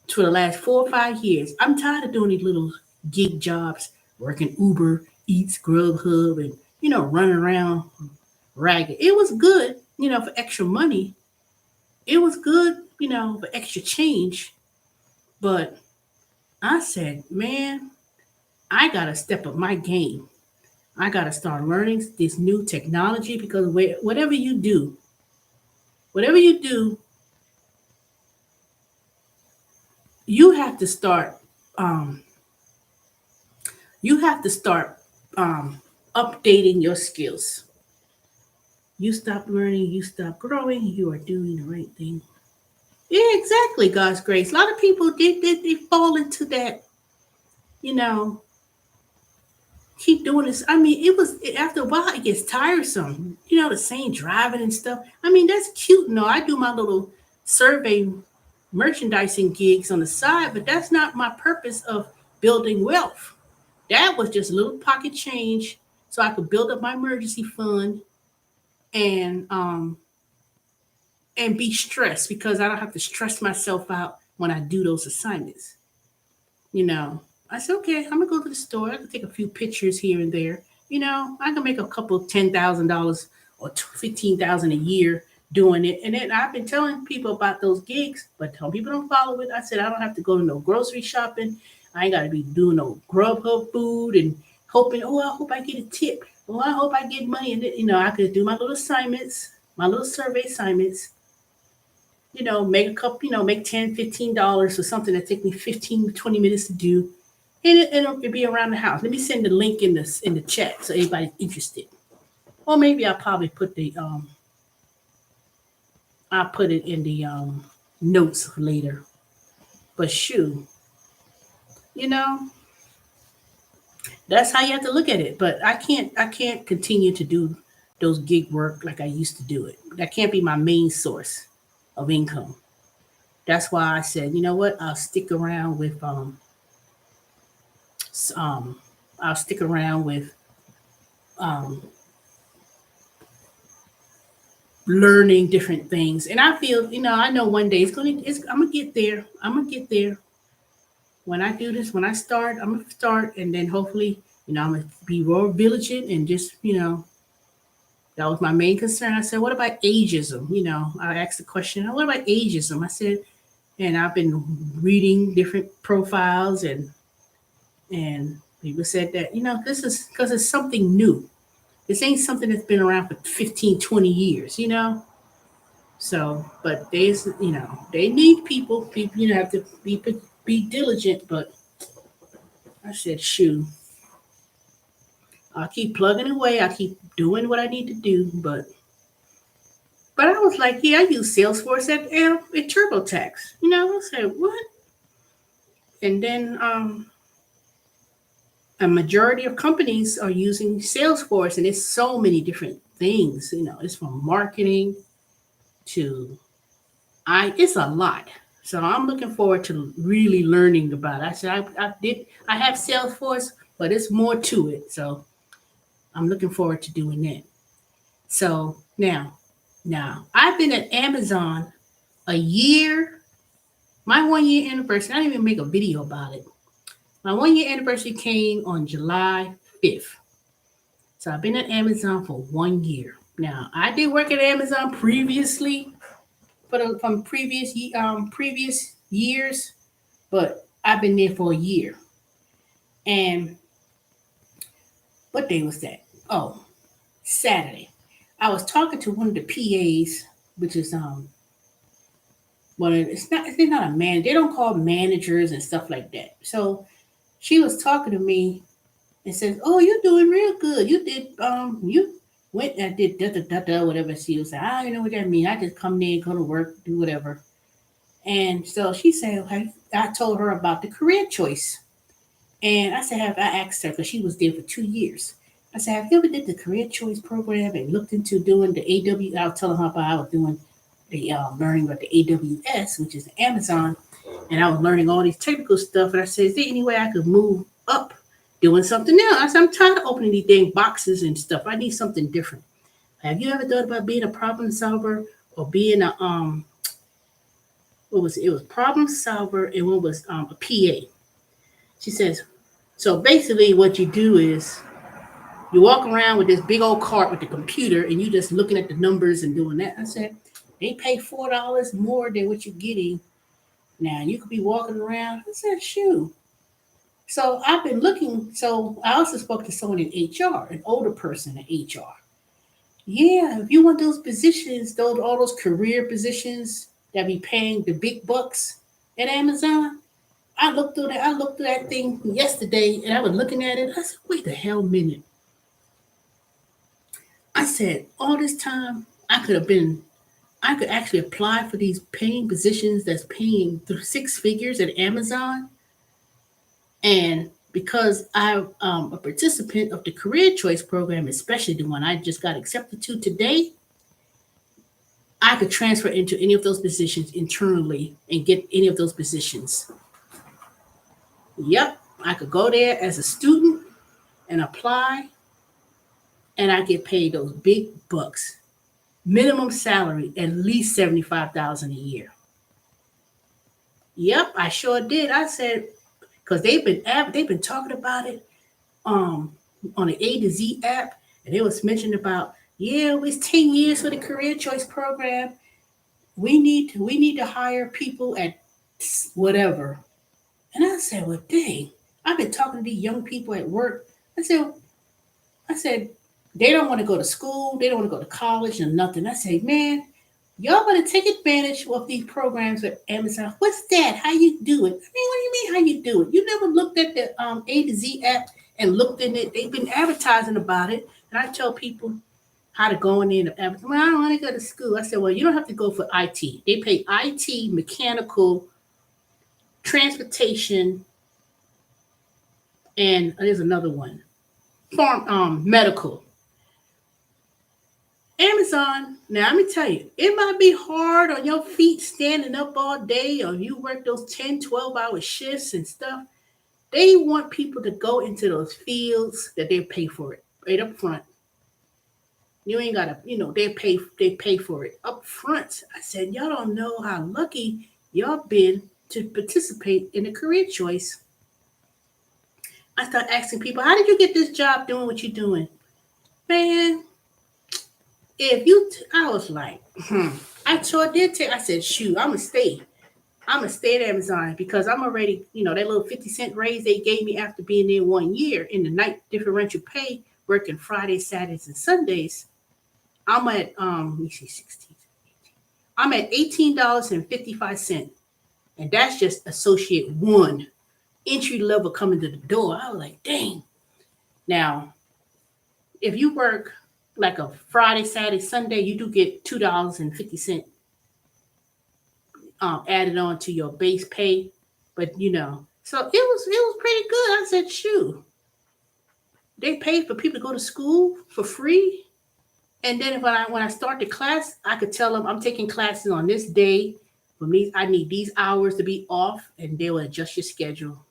for the last 4 or 5 years. I'm tired of doing these little gig jobs, working Uber, Eats, Grubhub, and running around ragged. It was good, for extra money. It was good, for extra change. But I said, man, I gotta step up my game. I gotta start learning this new technology because whatever you do, you have to start. Um, you have to start um, updating your skills. You stop learning, you stop growing. You are doing the right thing. Yeah, exactly. God's grace. A lot of people they fall into that. You know, keep doing this. I mean, after a while it gets tiresome. The same driving and stuff. I mean, that's cute. No, I do my little survey merchandising gigs on the side, but that's not my purpose of building wealth. That was just a little pocket change so I could build up my emergency fund and be stressed because I don't have to stress myself out when I do those assignments. You know, I said, okay, I'm gonna go to the store. I can take a few pictures here and there. I can make a couple $10,000 or 15,000 a year doing it. And then I've been telling people about those gigs, but some people don't follow it. I said I don't have to go to no grocery shopping. I ain't got to be doing no Grubhub food and hoping. Oh, I hope I get a tip. Oh, I hope I get money. And then, I could do my little assignments, my little survey assignments. Make a couple. Make $10, $15 for something that take me 15 to 20 minutes to do, and it'll be around the house. Let me send the link in the chat so everybody's interested. Or maybe I'll put it in the notes later. But shoo, you know, that's how you have to look at it. But I can't continue to do those gig work like I used to do it. That can't be my main source of income. That's why I said, you know what, I'll stick around with s- um I'll stick around with um learning different things. And I feel, I know one day I'm gonna get there. I'm gonna get there. When I do this, when I start, I'm gonna start, and then hopefully, I'm gonna be more vigilant and just, that was my main concern. I said, what about ageism? I asked the question, what about ageism? I said, and I've been reading different profiles, and people said that, this is because it's something new. This ain't something that's been around for 15, 20 years. So, but they need people. People, have to be diligent. But I said, shoot, I'll keep plugging away. I keep doing what I need to do. But I was like, yeah, I use Salesforce at TurboTax. I said, what? And then a majority of companies are using Salesforce, and it's so many different things. It's from marketing to it's a lot. So I'm looking forward to really learning about it. I said I have Salesforce, but it's more to it. So I'm looking forward to doing that. So now I've been at Amazon a year. My 1 year anniversary. I didn't even make a video about it. My 1 year anniversary came on July 5th. So I've been at Amazon for 1 year. Now I did work at Amazon previously, from previous years, but I've been there for a year. And what day was that? Oh, Saturday. I was talking to one of the PAs, which is well, it's not a man. They don't call managers and stuff like that. So she was talking to me and says, "Oh, you're doing real good. You went and did da da da da whatever." She was like, "I don't know what that means. I just come there, go to work, do whatever." And so she said, okay, I told her about the career choice. And I said, I asked her, because she was there for 2 years. I said, have you ever did the career choice program and looked into doing the AW? I was telling her about I was doing the learning about the AWS, which is Amazon. And I was learning all these technical stuff. And I said, is there any way I could move up doing something else? I said, I'm tired of opening these dang boxes and stuff. I need something different. Have you ever thought about being a problem solver or being a what was it? It was problem solver, and one was a PA. She says, so basically what you do is you walk around with this big old cart with the computer and you just looking at the numbers and doing that. I said, they pay $4 more than what you're getting. Now you could be walking around. I said, shoot. So I've been looking. So I also spoke to someone in HR, an older person in HR. Yeah, if you want those positions, all those career positions that be paying the big bucks at Amazon. I looked through that thing yesterday, and I was looking at it. I said, wait the hell minute. I said, all this time I could actually apply for these paying positions that's paying through six figures at Amazon. And because I'm a participant of the career choice program, especially the one I just got accepted to today, I could transfer into any of those positions internally and get any of those positions. Yep, I could go there as a student and apply, and I get paid those big bucks. Minimum salary at least 75,000 a year. Yep, I sure did. I said because they've been talking about it on the A to Z app, and it was mentioned about it's 10 years for the career choice program. We need to hire people at whatever. And I said, well, dang, I've been talking to these young people at work. I said, they don't want to go to school, they don't want to go to college and nothing. I say, man, y'all better take advantage of these programs at Amazon. What's that? How you do it? I mean, what do you mean how you do it? You never looked at the A to Z app and looked in it. They've been advertising about it. And I tell people how to go in there and advertise. Well, I don't want to go to school. I said, well, you don't have to go for IT. They pay IT, mechanical, transportation, and there's another one, medical. Amazon, now let me tell you, it might be hard on your feet standing up all day, or you work those 10, 12-hour shifts and stuff. They want people to go into those fields that they pay for it right up front. You ain't gotta, they pay for it up front. I said, y'all don't know how lucky y'all been to participate in a career choice. I start asking people, how did you get this job doing what you're doing? Man, I was like, I sure did take, I said, shoot, I'm gonna stay. I'm gonna stay at Amazon because I'm already, that little 50-cent raise they gave me after being there 1 year in the night differential pay, working Fridays, Saturdays, and Sundays. I'm at let me see, 16. I'm at $18.55, and that's just associate one, entry level coming to the door. I was like, dang. Now, if you work like a Friday, Saturday, Sunday, you do get $2.50 added on to your base pay. But so it was pretty good. I said, shoot, they pay for people to go to school for free. And then when I start the class, I could tell them I'm taking classes on this day. For me, I need these hours to be off, and they will adjust your schedule.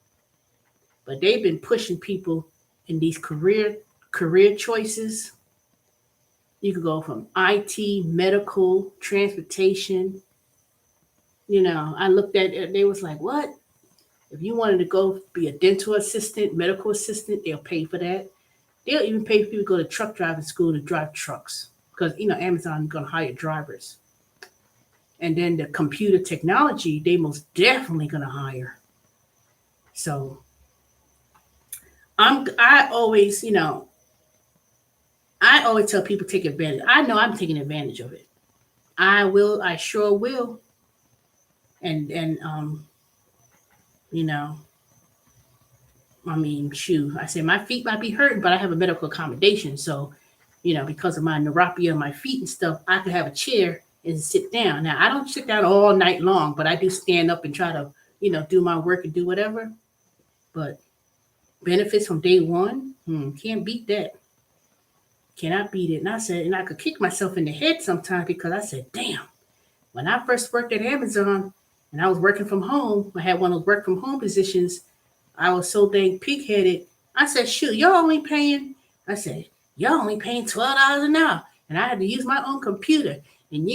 But they've been pushing people in these career choices. You could go from IT, medical, transportation. I looked at it, they was like, what? If you wanted to go be a dental assistant, medical assistant, they'll pay for that. They'll even pay for people to go to truck driving school to drive trucks because Amazon is going to hire drivers. And then the computer technology, they most definitely going to hire. So I always, I always tell people take advantage. I know I'm taking advantage of it. I will. I sure will. And you know, I mean, shoot. I say my feet might be hurting, but I have a medical accommodation. So, because of my neuropathy on my feet and stuff, I could have a chair and sit down. Now, I don't sit down all night long, but I do stand up and try to, do my work and do whatever. But benefits from day one, can't beat that. Cannot beat it. And I said, and I could kick myself in the head sometimes because I said, damn, when I first worked at Amazon and I was working from home, I had one of those work from home positions. I was so dang pig-headed. I said, shoot, I said, y'all only paying $12 an hour. And I had to use my own computer. And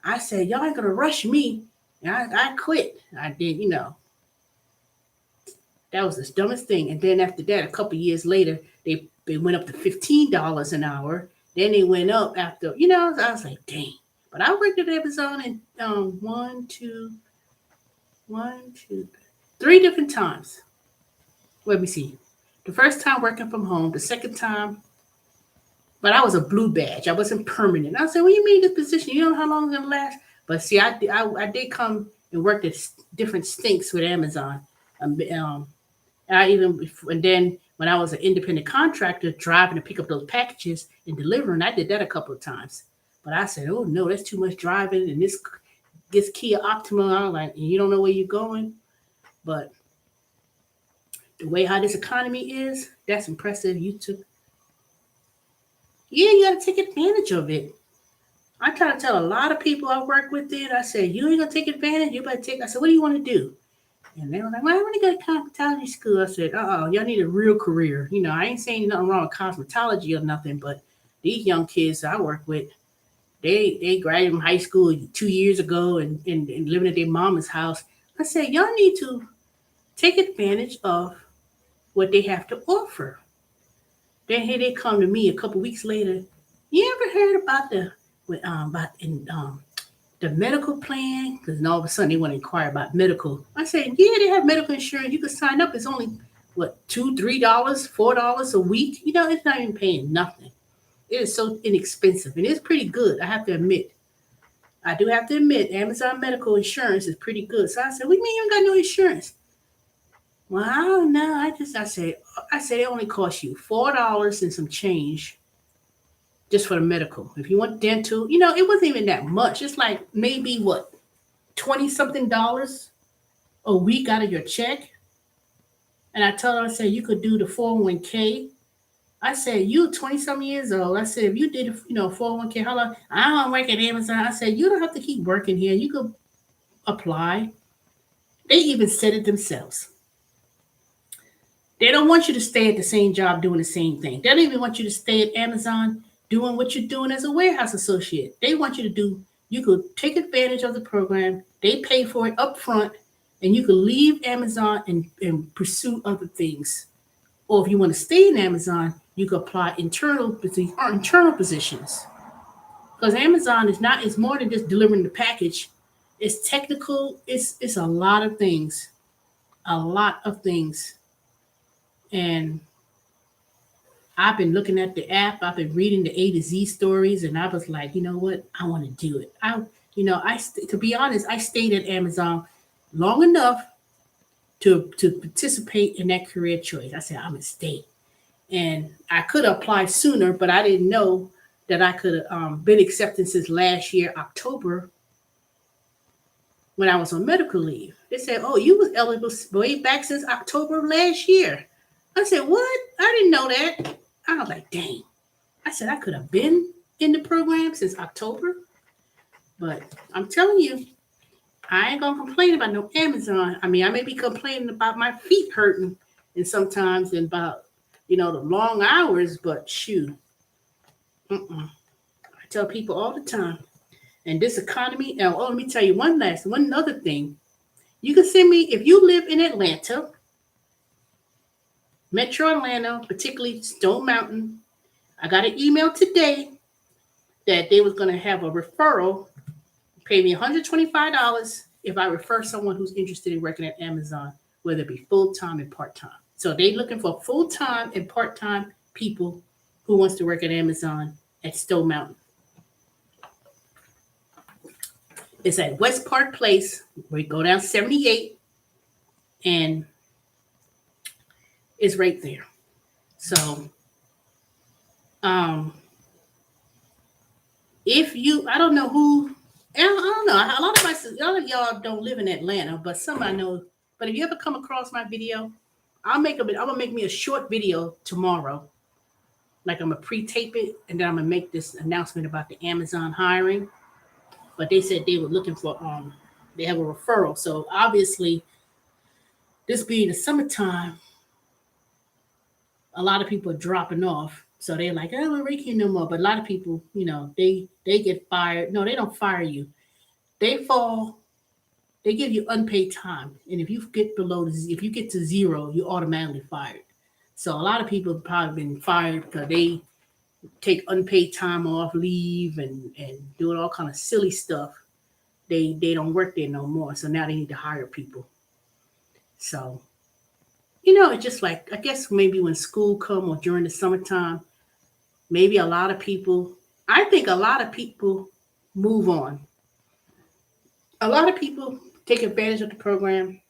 I said, y'all ain't going to rush me. And I quit. I did, that was the dumbest thing. And then after that, a couple years later, they went up to $15 an hour. Then they went up after, I was like, dang. But I worked at Amazon in three different times. Let me see. The first time working from home, the second time, but I was a blue badge. I wasn't permanent. I said, what do you mean this position? You know how long it's going to last? But see, I did come and work at different stinks with Amazon. And then when I was an independent contractor, driving to pick up those packages and delivering, I did that a couple of times. But I said, oh no, that's too much driving. And this Kia Optima, I was like, you don't know where you're going. But the way how this economy is, that's impressive. You got to take advantage of it. I try to tell a lot of people I work with it. I said, you ain't gonna take advantage. You better take. I said, what do you want to do? And they were like, well, I want to go to cosmetology school. I said, y'all need a real career. I ain't saying nothing wrong with cosmetology or nothing, but these young kids I work with, they graduated from high school 2 years ago and living at their mama's house. I said, y'all need to take advantage of what they have to offer. Then here they come to me a couple weeks later. You ever heard about the medical plan? Because all of a sudden they want to inquire about medical. I said, yeah, they have medical insurance. You can sign up. It's only $2, $3, $4 a week. It's not even paying nothing. It is so inexpensive and it's pretty good. I have to admit. I do have to admit, Amazon medical insurance is pretty good. So I said, what do you mean you ain't got no insurance? Well, I don't know. I said it only costs you $4 and some change just for the medical. If you want dental, it wasn't even that much. It's like maybe 20 something dollars a week out of your check. And I told her, I said, you could do the 401k. I said, you 20 something years old. I said, if you did, 401k, how long? I don't work at Amazon. I said, you don't have to keep working here. You could apply. They even said it themselves. They don't want you to stay at the same job doing the same thing. They don't even want you to stay at Amazon doing what you're doing as a warehouse associate. They want you to do, you could take advantage of the program, they pay for it up front, and you could leave Amazon and pursue other things. Or if you want to stay in Amazon, you could apply internal positions. Because Amazon is not, it's more than just delivering the package. It's technical, it's a lot of things. A lot of things. And I've been looking at the app. I've been reading the A to Z stories, and I was like, you know what? I want to do it. To be honest, I stayed at Amazon long enough to participate in that career choice. I said I'm gonna stay, and I could apply sooner, but I didn't know that I could have been accepted since last year October when I was on medical leave. They said, "Oh, you was eligible way back since October of last year." I said, "What? I didn't know that." I was like, "Dang." I said I could have been in the program since October, but I'm telling you, I ain't gonna complain about no Amazon. I mean, I may be complaining about my feet hurting and sometimes and about the long hours, but shoot, I tell people all the time. And this economy. Oh, let me tell you one other thing. You can send me if you live in Atlanta, Metro Atlanta, particularly Stone Mountain. I got an email today that they was gonna have a referral, pay me $125 if I refer someone who's interested in working at Amazon, whether it be full time and part time. So they looking for full time and part time people who wants to work at Amazon at Stone Mountain. It's at West Park Place. We go down 78, and it's right there. So, um, if you, I don't know who, I don't know. A lot of y'all don't live in Atlanta, but some I know. But if you ever come across my video, I'm gonna make me a short video tomorrow. Like I'm gonna pre-tape it, and then I'm gonna make this announcement about the Amazon hiring. But they said they were looking for they have a referral. So obviously, this being the summertime, a lot of people are dropping off. So they're like, "Oh, we're raking no more." But a lot of people, they get fired. No, they don't fire you. They fall. They give you unpaid time, and if you get if you get to zero, you're automatically fired. So a lot of people have probably been fired because they take unpaid time off, leave, and doing all kind of silly stuff. They don't work there no more. So now they need to hire people. So it's just like I guess maybe when school come or during the summertime, maybe a lot of people. I think a lot of people move on. A lot of people take advantage of the program.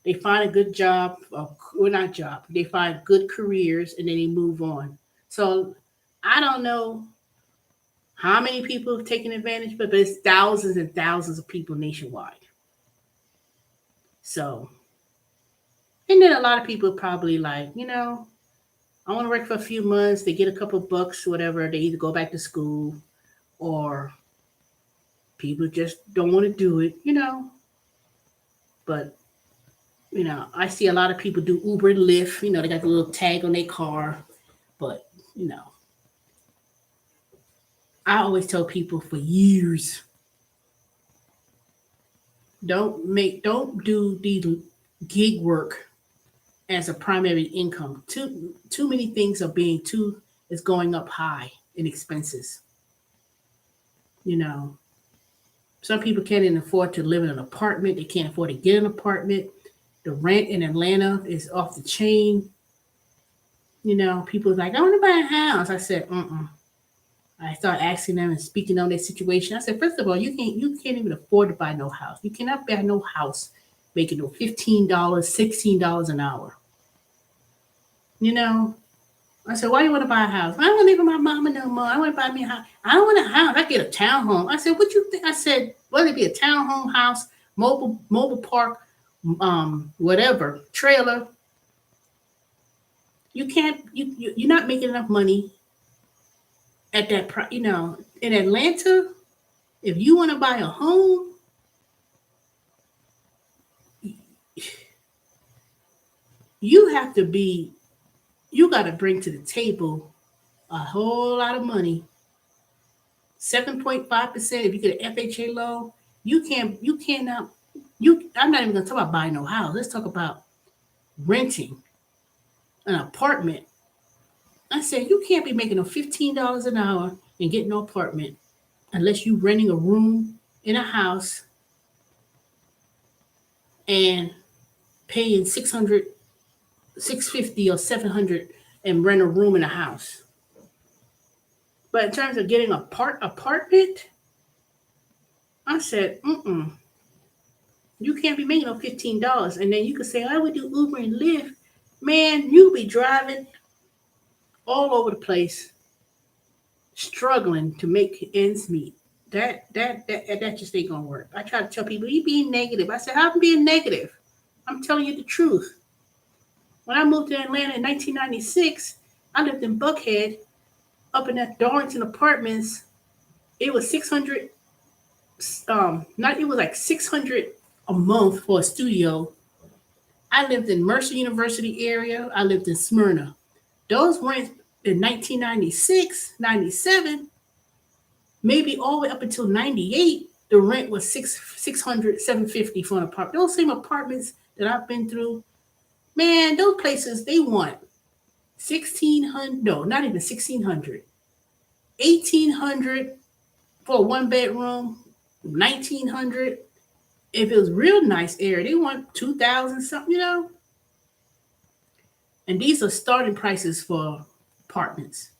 They find a good job, or not job. They find good careers, and then they move on. So I don't know how many people have taken advantage, but it's thousands and thousands of people nationwide. So, and then a lot of people probably like, I want to work for a few months. They get a couple bucks, whatever. They either go back to school or people just don't want to do it. But, I see a lot of people do Uber and Lyft. They got the little tag on their car. But, I always tell people for years, don't do the gig work as a primary income. Too many things are being too is going up high in expenses. You know, some people can't even afford to live in an apartment. They can't afford to get an apartment. The rent in Atlanta is off the chain. People are like, I want to buy a house. I said, I start asking them and speaking on their situation. I said, first of all, you can't even afford to buy no house. You cannot buy no house making no $15, $16 an hour. You know, I said, why do you want to buy a house? I don't want to live with my mama no more. I want to buy me a house. I don't want a house. I get a townhome. I said, what you think? I said, whether it be a townhome house, mobile park, whatever, trailer, you can't, you're not making enough money at that price. In Atlanta, if you want to buy a home, you have to be, you got to bring to the table a whole lot of money. 7.5%. If you get an FHA loan, you cannot, I'm not even gonna talk about buying no house. Let's talk about renting an apartment. I said you can't be making no $15 an hour and getting no apartment unless you renting a room in a house and paying 600, 650 or 700 and rent a room in a house. But in terms of getting a apartment, I said, you can't be making no $15. And then you could say, I would do Uber and Lyft. Man, you be driving all over the place, struggling to make ends meet. That just ain't gonna work. I try to tell people, you being negative. I said, I'm being negative. I'm telling you the truth. When I moved to Atlanta in 1996, I lived in Buckhead, up in that Darlington Apartments. It was 600, not it was like 600 a month for a studio. I lived in Mercer University area. I lived in Smyrna. Those rents in 1996, 97, maybe all the way up until 98, the rent was 600, 750 for an apartment. Those same apartments that I've been through, man, those places, they want 1600, no, not even 1600, 1800 for a one bedroom, 1900. If it was real nice area, they want 2000 something. And these are starting prices for apartments.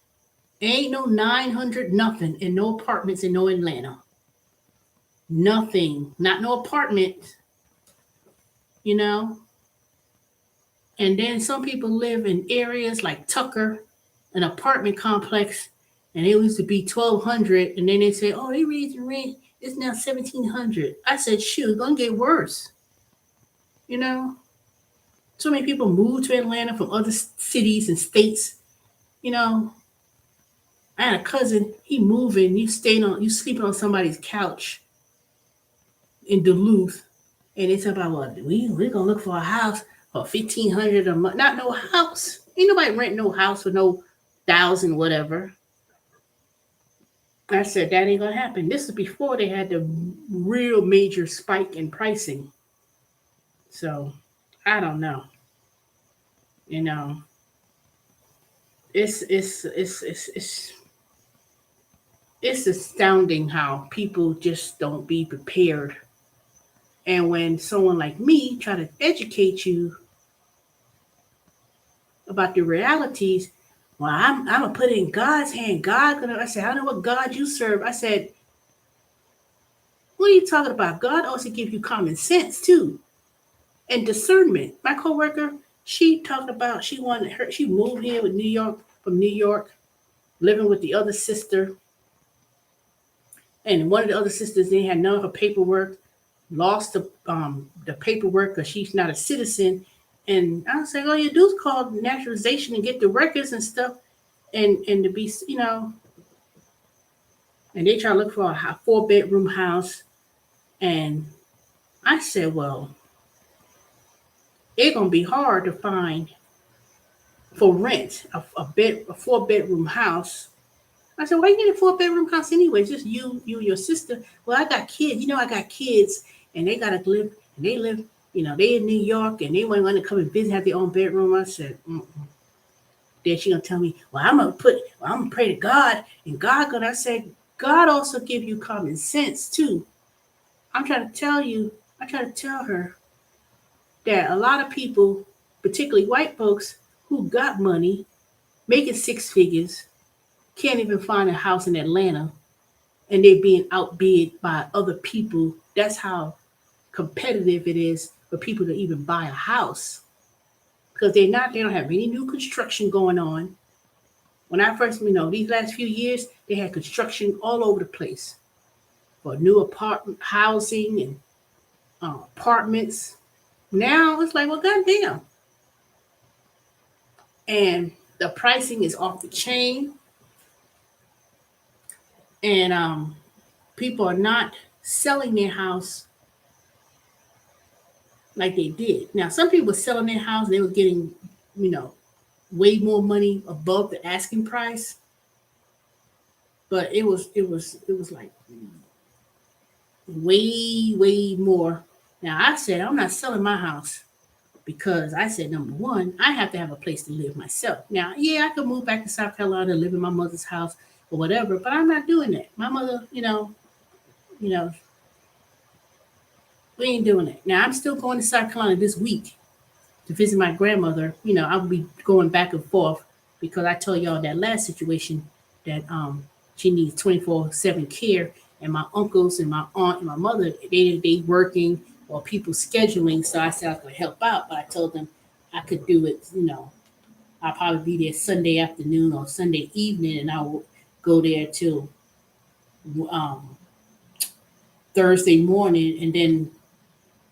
Ain't no 900 nothing in no apartments in no Atlanta. Nothing. Not no apartment, you know. And then some people live in areas like Tucker, an apartment complex, and it used to be 1200, and then they say, oh, they raised the rent. It's now 1700. I said, shoot, it's gonna get worse. You know, so many people move to Atlanta from other cities and states. You know, I had a cousin. He moving. You sleeping on somebody's couch in Duluth, and they talk about what we're gonna look for a house for 1,500 a month. Not no house. Ain't nobody rent no house for no thousand whatever. I said that ain't gonna happen. This is before they had the real major spike in pricing. So I don't know. You know, it's it's astounding how people just don't be prepared. And when someone like me try to educate you about the realities, well, I'm gonna put it in God's hand. God gonna. I said, I know what God you serve. I said, what are you talking about? God also gives you common sense too and discernment. My coworker, she talked about she moved here with New York from New York, living with the other sister, and one of the other sisters they had none of her paperwork, lost the paperwork because she's not a citizen. And I was like, all you do is call naturalization and get the records and stuff, and to be and they try to look for a 4 bedroom house. And I said, well, it's gonna be hard to find for rent a 4 bedroom house. I said, why you get a 4 bedroom house anyway? It's just you, your sister. Well, I got kids. I got kids, and they gotta live, and they live. They in New York, and they want to come and visit, have their own bedroom. I said, mm-mm. Then she gonna tell me, well, I'm gonna pray to God, and God gonna. I said, God also give you common sense too. I'm trying to tell you. I try to tell her that a lot of people, particularly white folks who got money, making six figures, can't even find a house in Atlanta, and they're being outbid by other people. That's how competitive it is for people to even buy a house because they don't have any new construction going on. When I first, these last few years, they had construction all over the place for new apartment housing and apartments. Now it's like, well, goddamn. And the pricing is off the chain. And people are not selling their house like they did. Now, some people were selling their house, they were getting, way more money above the asking price. but it was like way more. Now I said I'm not selling my house because I said number one, I have to have a place to live myself. Now, yeah, I could move back to South Carolina and live in my mother's house or whatever, but I'm not doing that. My mother, you know, we ain't doing it. Now I'm still going to South Carolina this week to visit my grandmother. I'll be going back and forth because I told y'all that last situation that she needs 24/7 care, and my uncles and my aunt and my mother they working or people scheduling. So I said I was going to help out, but I told them I could do it. I'll probably be there Sunday afternoon or Sunday evening, and I will go there till um, Thursday morning, and then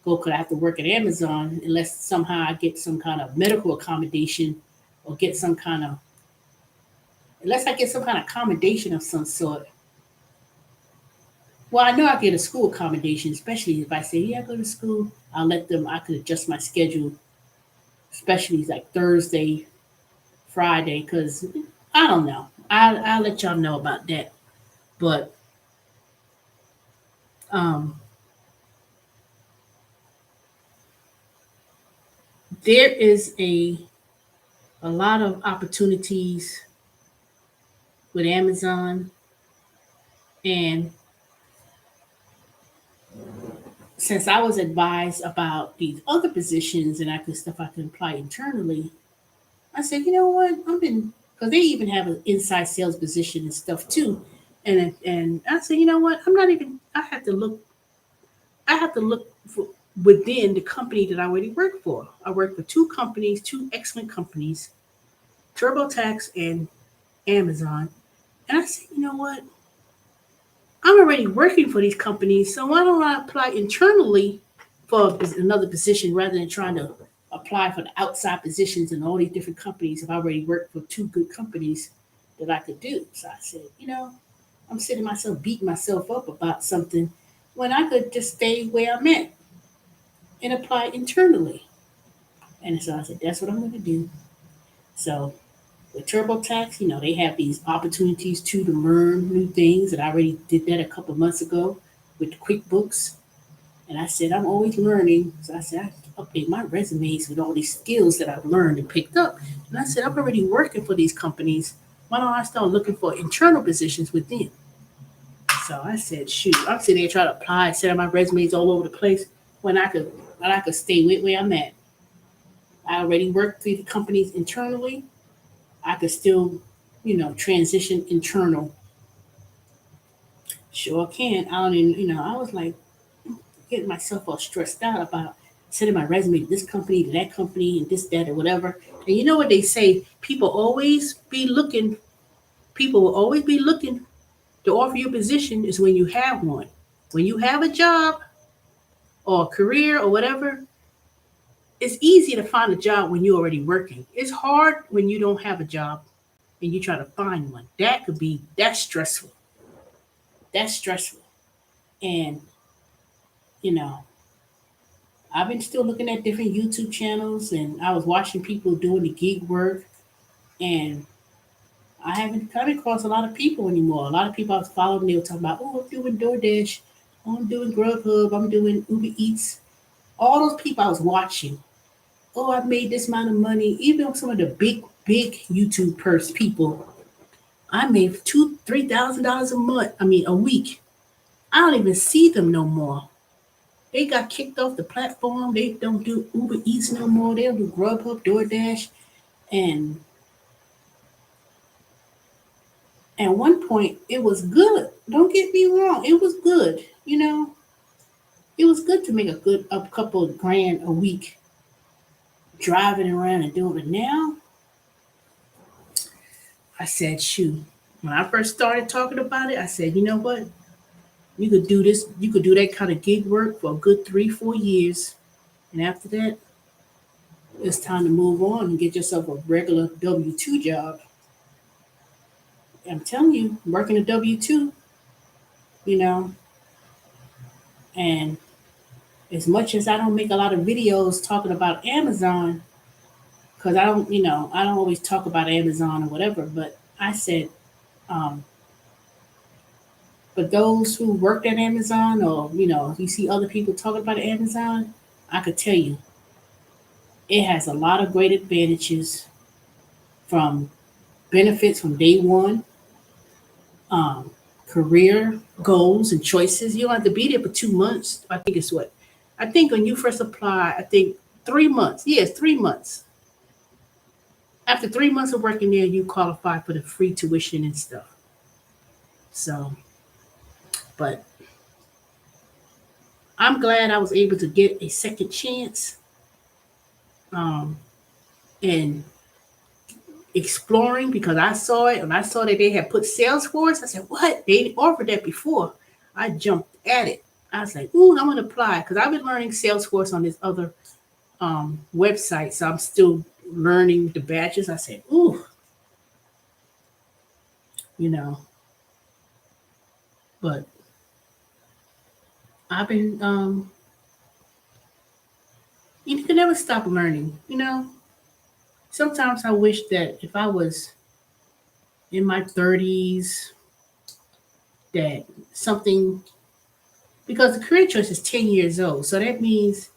go because I have to work at Amazon unless somehow I get some kind of medical accommodation or get some kind of unless I get some kind of accommodation of some sort. Well, I know I get a school accommodation, especially if I say, yeah, I go to school, I'll let them I could adjust my schedule, especially like Thursday, Friday, because I don't know. I'll let y'all know about that. But um there is a lot of opportunities with Amazon, and since I was advised about these other positions and I could stuff I could apply internally, I said, you know what, I've been because they even have an inside sales position and stuff too, and I said, you know what, I'm not even. I have to look for within the company that I already work for. I work for two companies, two excellent companies, TurboTax and Amazon, and I said, you know what, I'm already working for these companies, so why don't I apply internally for another position rather than trying to apply for the outside positions in all these different companies if I already work for two good companies that I could do. So I said, I'm sitting myself beating myself up about something when I could just stay where I'm at and apply internally. And so I said, that's what I'm going to do. So with TurboTax, they have these opportunities to learn new things. And I already did that a couple months ago with QuickBooks. And I said, I'm always learning. So I said, I update my resumes with all these skills that I've learned and picked up. And I said, I'm already working for these companies. Why don't I start looking for internal positions within? So I said, shoot, I'm sitting there trying to apply, sending my resumes all over the place when I could stay with where I'm at. I already worked for the companies internally. I could still, transition internal. Sure can. I don't even, I was like getting myself all stressed out about sending my resume to this company, to that company, and this, that, or whatever. And you know what they say? People will always be looking to offer you a position is when you have one. When you have a job or a career or whatever, it's easy to find a job when you're already working. It's hard when you don't have a job and you try to find one. That's stressful. That's stressful. And, you know, I've been still looking at different YouTube channels and I was watching people doing the gig work, and I haven't come across a lot of people anymore. A lot of people I was following, they were talking about, oh, I'm doing DoorDash, oh, I'm doing Grubhub, I'm doing Uber Eats. All those people I was watching, oh, I've made this amount of money. Even some of the big YouTube people, I made $2,000-3,000 a month. I mean, a week. I don't even see them no more. They got kicked off the platform. They don't do Uber Eats no more. They don't do Grubhub, DoorDash, and at one point it was good. Don't get me wrong, it was good. It was good to make a couple of grand a week driving around and doing it. Now I said, shoot. When I first started talking about it, I said, you know what? You could do this. You could do that kind of gig work for a good 3-4 years, and after that, it's time to move on and get yourself a regular W-2 job. I'm telling you, working a W-2, you know, and as much as I don't make a lot of videos talking about Amazon, because I don't always talk about Amazon or whatever, but I said, um, But those who worked at Amazon, or you see other people talking about Amazon, I could tell you it has a lot of great advantages, from benefits from day one, um, career goals and choices. You don't have to be there for 2 months. I think it's what I think when you first apply. I think 3 months. Yes, 3 months. After 3 months of working there, you qualify for the free tuition and stuff. So, but I'm glad I was able to get a second chance, um, and exploring, because I saw it and I saw that they had put Salesforce. I said, "What? They offered that before." I jumped at it. I was like, "Ooh, I'm gonna apply," because I've been learning Salesforce on this other website, so I'm still learning the badges. I said, "Ooh, you know," but I've been you can never stop learning. Sometimes I wish that if I was in my 30s, that something, because the career choice is 10 years old. So that means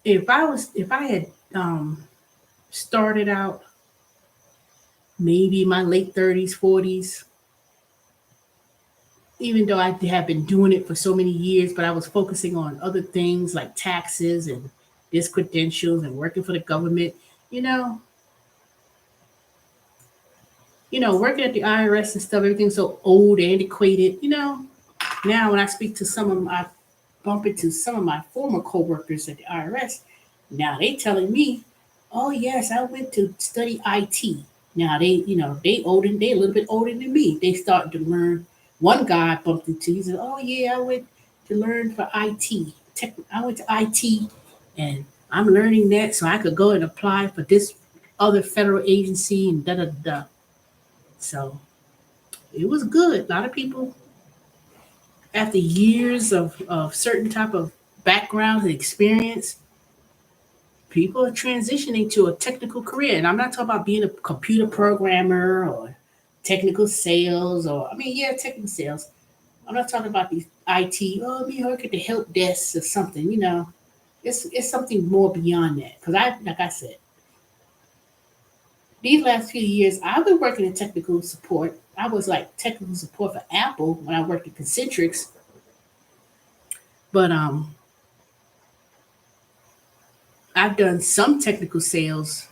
if I had started out maybe my late 30s, 40s, even though I have been doing it for so many years, but I was focusing on other things like taxes and this credentials and working for the government, you know, working at the IRS and stuff, everything's so old, antiquated. Now when I speak to bump into some of my former coworkers at the IRS. Now they telling me, "Oh yes, I went to study IT." Now they a little bit older than me. They started to learn. One guy I bumped into, he said, "Oh yeah, I went to learn for IT. I went to IT, and I'm learning that so I could go and apply for this other federal agency and da da da." So it was good. A lot of people, after years of certain type of background and experience, people are transitioning to a technical career. And I'm not talking about being a computer programmer or technical sales, or, I mean, yeah, technical sales. I'm not talking about these IT, oh, me work at the help desk or something. It's something more beyond that. Because like I said, these last few years, I've been working in technical support. I was like technical support for Apple when I worked at Concentrix. But I've done some technical sales,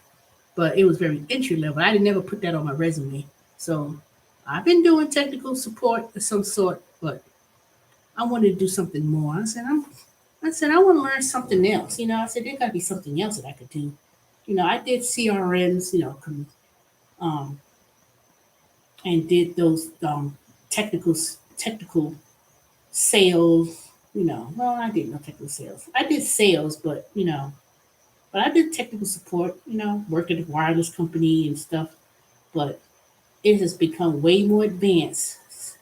but it was very entry level. I didn't never put that on my resume. So I've been doing technical support of some sort, but I wanted to do something more. I said I want to learn something else. I said there got to be something else that I could do. I did CRMs, um, and did those technical sales. Well, I didn't know technical sales. I did sales, but I did technical support. Worked at a wireless company and stuff. But it has become way more advanced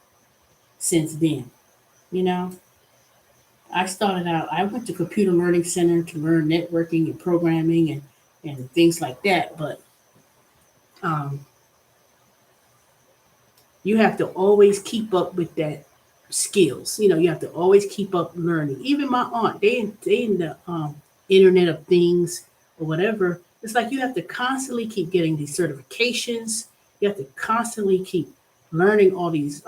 since then. You know, I started out, I went to Computer Learning Center to learn networking and programming and things like that. But um, you have to always keep up with that skills. You have to always keep up learning. Even my aunt, they in the Internet of Things or whatever. It's like you have to constantly keep getting these certifications. You have to constantly keep learning all these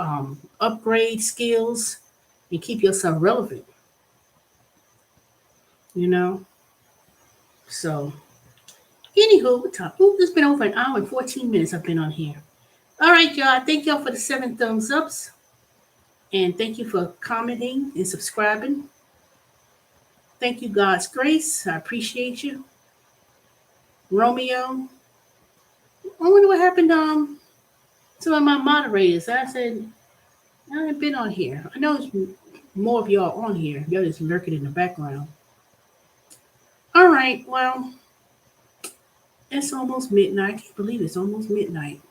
upgrade skills and keep yourself relevant. You know. So, anywho, what's up? Ooh, it's been over an hour and 14 minutes. I've been on here. All right, y'all. Thank y'all for the 7 thumbs ups. And thank you for commenting and subscribing. Thank you, God's Grace. I appreciate you. Romeo. I wonder what happened to my moderators. I said, I haven't been on here. I know it's more of y'all on here. Y'all just lurking in the background. All right, well, it's almost midnight. I can't believe it's almost midnight.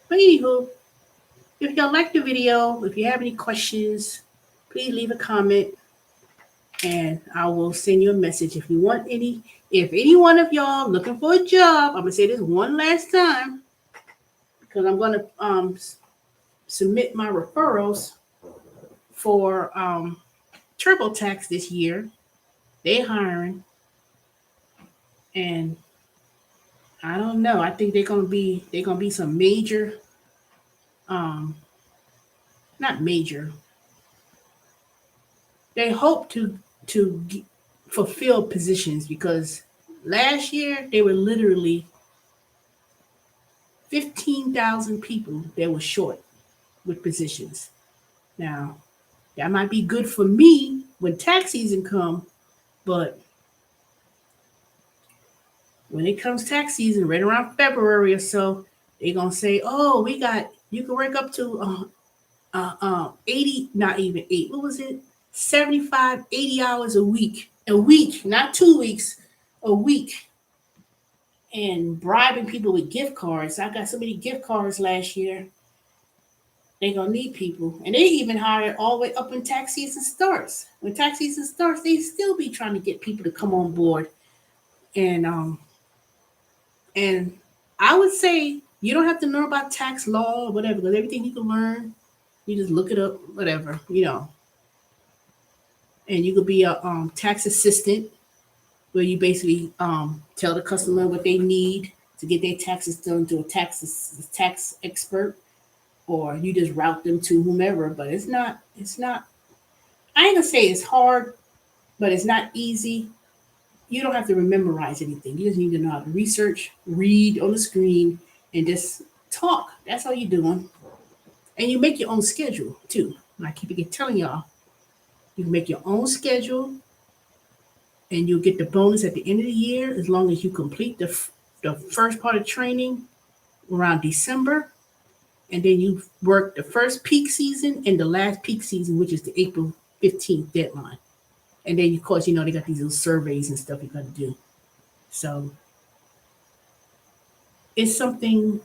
But anywho, if y'all like the video, if you have any questions, please leave a comment and I will send you a message. If any one of y'all looking for a job, I'm gonna say this one last time because I'm gonna submit my referrals for TurboTax this year. They hiring, and I don't know. I think they're gonna be some major, um, not major. They hope to fulfill positions because last year they were literally 15,000 people that were short with positions. Now that might be good for me when tax season come, but when it comes tax season, right around February or so, they're gonna say, "Oh, we got you can work up to 80, not even eight. What was it? 75, 80 hours a week, not 2 weeks, a week." And bribing people with gift cards. I got so many gift cards last year. They're gonna need people, and they even hire all the way up when tax season starts. When tax season starts, they still be trying to get people to come on board. And I would say you don't have to know about tax law or whatever, because everything you can learn, you just look it up, whatever. And you could be a tax assistant where you basically tell the customer what they need to get their taxes done to a tax expert, or you just route them to whomever. But it's not. I ain't gonna say it's hard, but it's not easy. You don't have to memorize anything. You just need to know how to research, read on the screen, and just talk. That's all you're doing. And you make your own schedule too. And I keep telling y'all, you can make your own schedule, and you'll get the bonus at the end of the year as long as you complete the first part of training around December, and then you work the first peak season and the last peak season, which is the April 15th deadline. And then, of course, they got these little surveys and stuff you got to do. So it's something,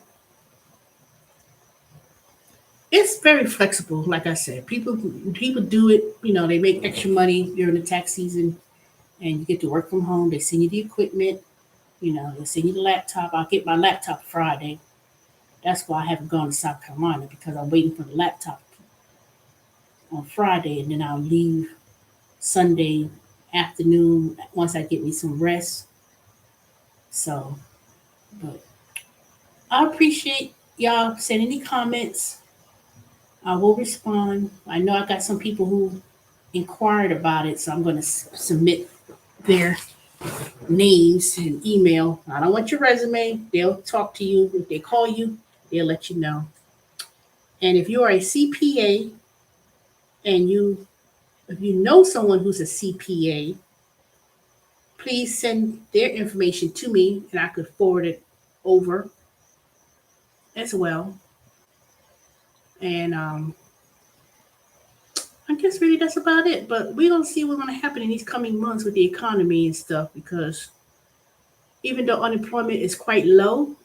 it's very flexible. Like I said, people do it, they make extra money during the tax season, and you get to work from home. They send you the equipment, they send you the laptop. I'll get my laptop Friday. That's why I haven't gone to South Carolina, because I'm waiting for the laptop on Friday, and then I'll leave Sunday afternoon once I get me some rest. So, but I appreciate y'all sending any comments. I will respond. I know I got some people who inquired about it, so I'm going to submit their names and email. I don't want your resume. They'll talk to you. If they call you, they'll let you know. And if you are a CPA and if you know someone who's a CPA, please send their information to me and I could forward it over as well. And I guess really that's about it. But we don't see what's going to happen in these coming months with the economy and stuff, because even though unemployment is quite low,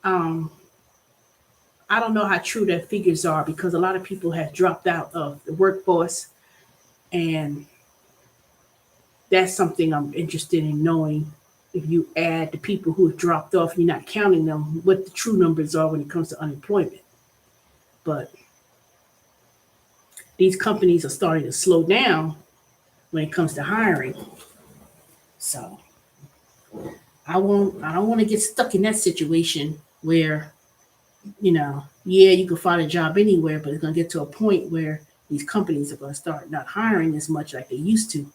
um, I don't know how true that figures are, because a lot of people have dropped out of the workforce, and that's something I'm interested in knowing. If you add the people who have dropped off, you're not counting them, what the true numbers are when it comes to unemployment. But these companies are starting to slow down when it comes to hiring. So I don't want to get stuck in that situation where, yeah, you can find a job anywhere, but it's going to get to a point where these companies are going to start not hiring as much like they used to.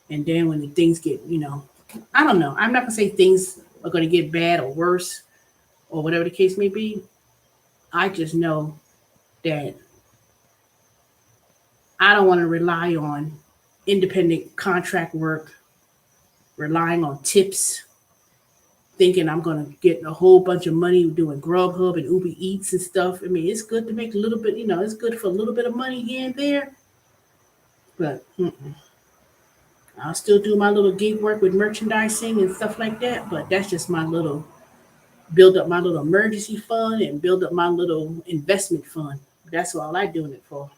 And then when the things get, I don't know. I'm not going to say things are going to get bad or worse or whatever the case may be. I just know that I don't want to rely on independent contract work, relying on tips, thinking I'm going to get a whole bunch of money doing Grubhub and Uber Eats and stuff. I mean, it's good to make a little bit, it's good for a little bit of money here and there. But I'll still do my little gig work with merchandising and stuff like that. But that's just my little, build up my little emergency fund and build up my little investment fund. That's all I'm doing it for.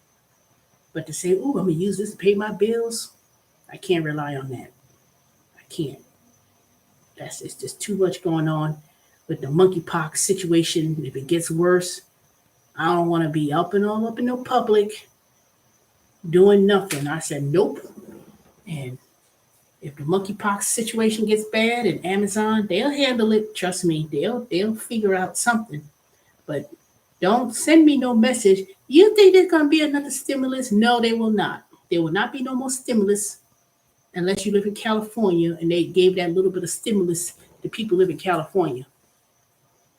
But to say, oh, I'm going to use this to pay my bills, I can't rely on that. I can't. It's just too much going on. with the monkeypox situation. If it gets worse, I don't want to be up and all up in the public doing nothing. I said nope. And if the monkeypox situation gets bad and Amazon, they'll handle it. Trust me, they'll figure out something. But don't send me no message. You think there's gonna be another stimulus? No, they will not. There will not be no more stimulus unless you live in California and they gave that little bit of stimulus to people who live in California.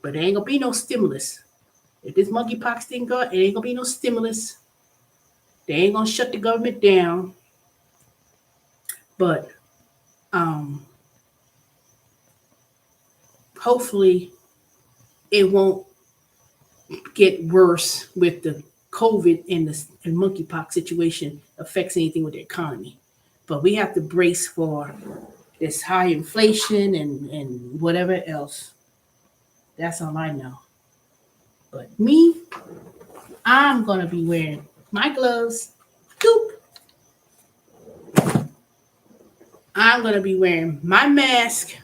But there ain't gonna be no stimulus. If this monkeypox thing go, it ain't gonna be no stimulus. They ain't gonna shut the government down. But hopefully it won't get worse with the COVID and the monkeypox situation affects anything with the economy. But we have to brace for this high inflation and whatever else. That's all I know. But me, I'm gonna be wearing my gloves. Doop. I'm gonna be wearing my mask.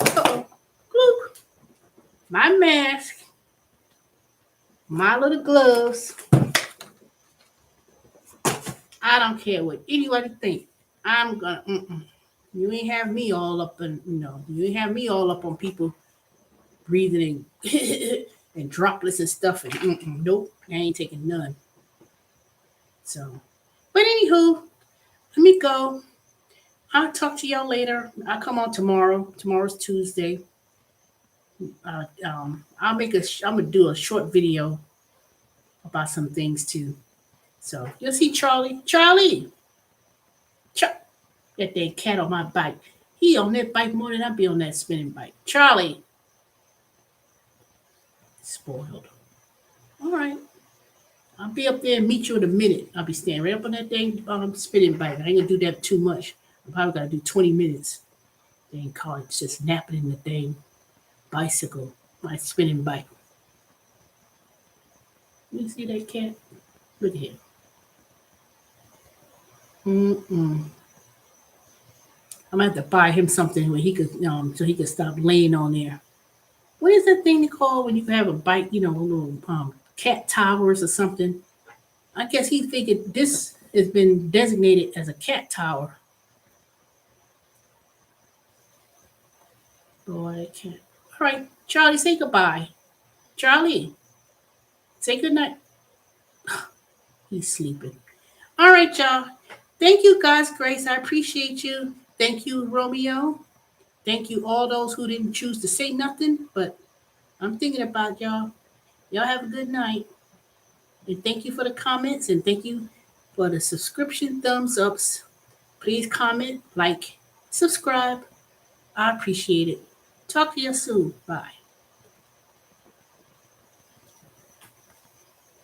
Uh-oh. Gloop. My mask. My little gloves. I don't care what anybody think. I'm gonna. You ain't have me all up in, you ain't have me all up on people breathing and droplets and stuff. And nope, I ain't taking none. So, but anywho, let me go. I'll talk to y'all later. I'll come on tomorrow. Tomorrow's Tuesday. I'm gonna do a short video about some things too. So you'll see Charlie. That dang cat on my bike. He on that bike more than I be on that spinning bike. Charlie. Spoiled. All right. I'll be up there and meet you in a minute. I'll be standing right up on that dang spinning bike. I ain't gonna do that too much. I'm probably gonna do 20 minutes. Dang car, it's just napping in the dang bicycle, my spinning bike. You see that cat? Look at him. I'm gonna have to buy him something where he could, so he could stop laying on there. What is that thing they call when you have a bike? A little cat towers or something. I guess he figured this has been designated as a cat tower. Boy, I can't. All right, Charlie, say goodbye. Charlie, say goodnight. He's sleeping. All right, y'all. Thank you, God's grace. I appreciate you. Thank you, Romeo. Thank you, all those who didn't choose to say nothing, but I'm thinking about y'all. Y'all have a good night. And thank you for the comments and thank you for the subscription thumbs ups. Please comment, like, subscribe. I appreciate it. Talk to you soon. Bye.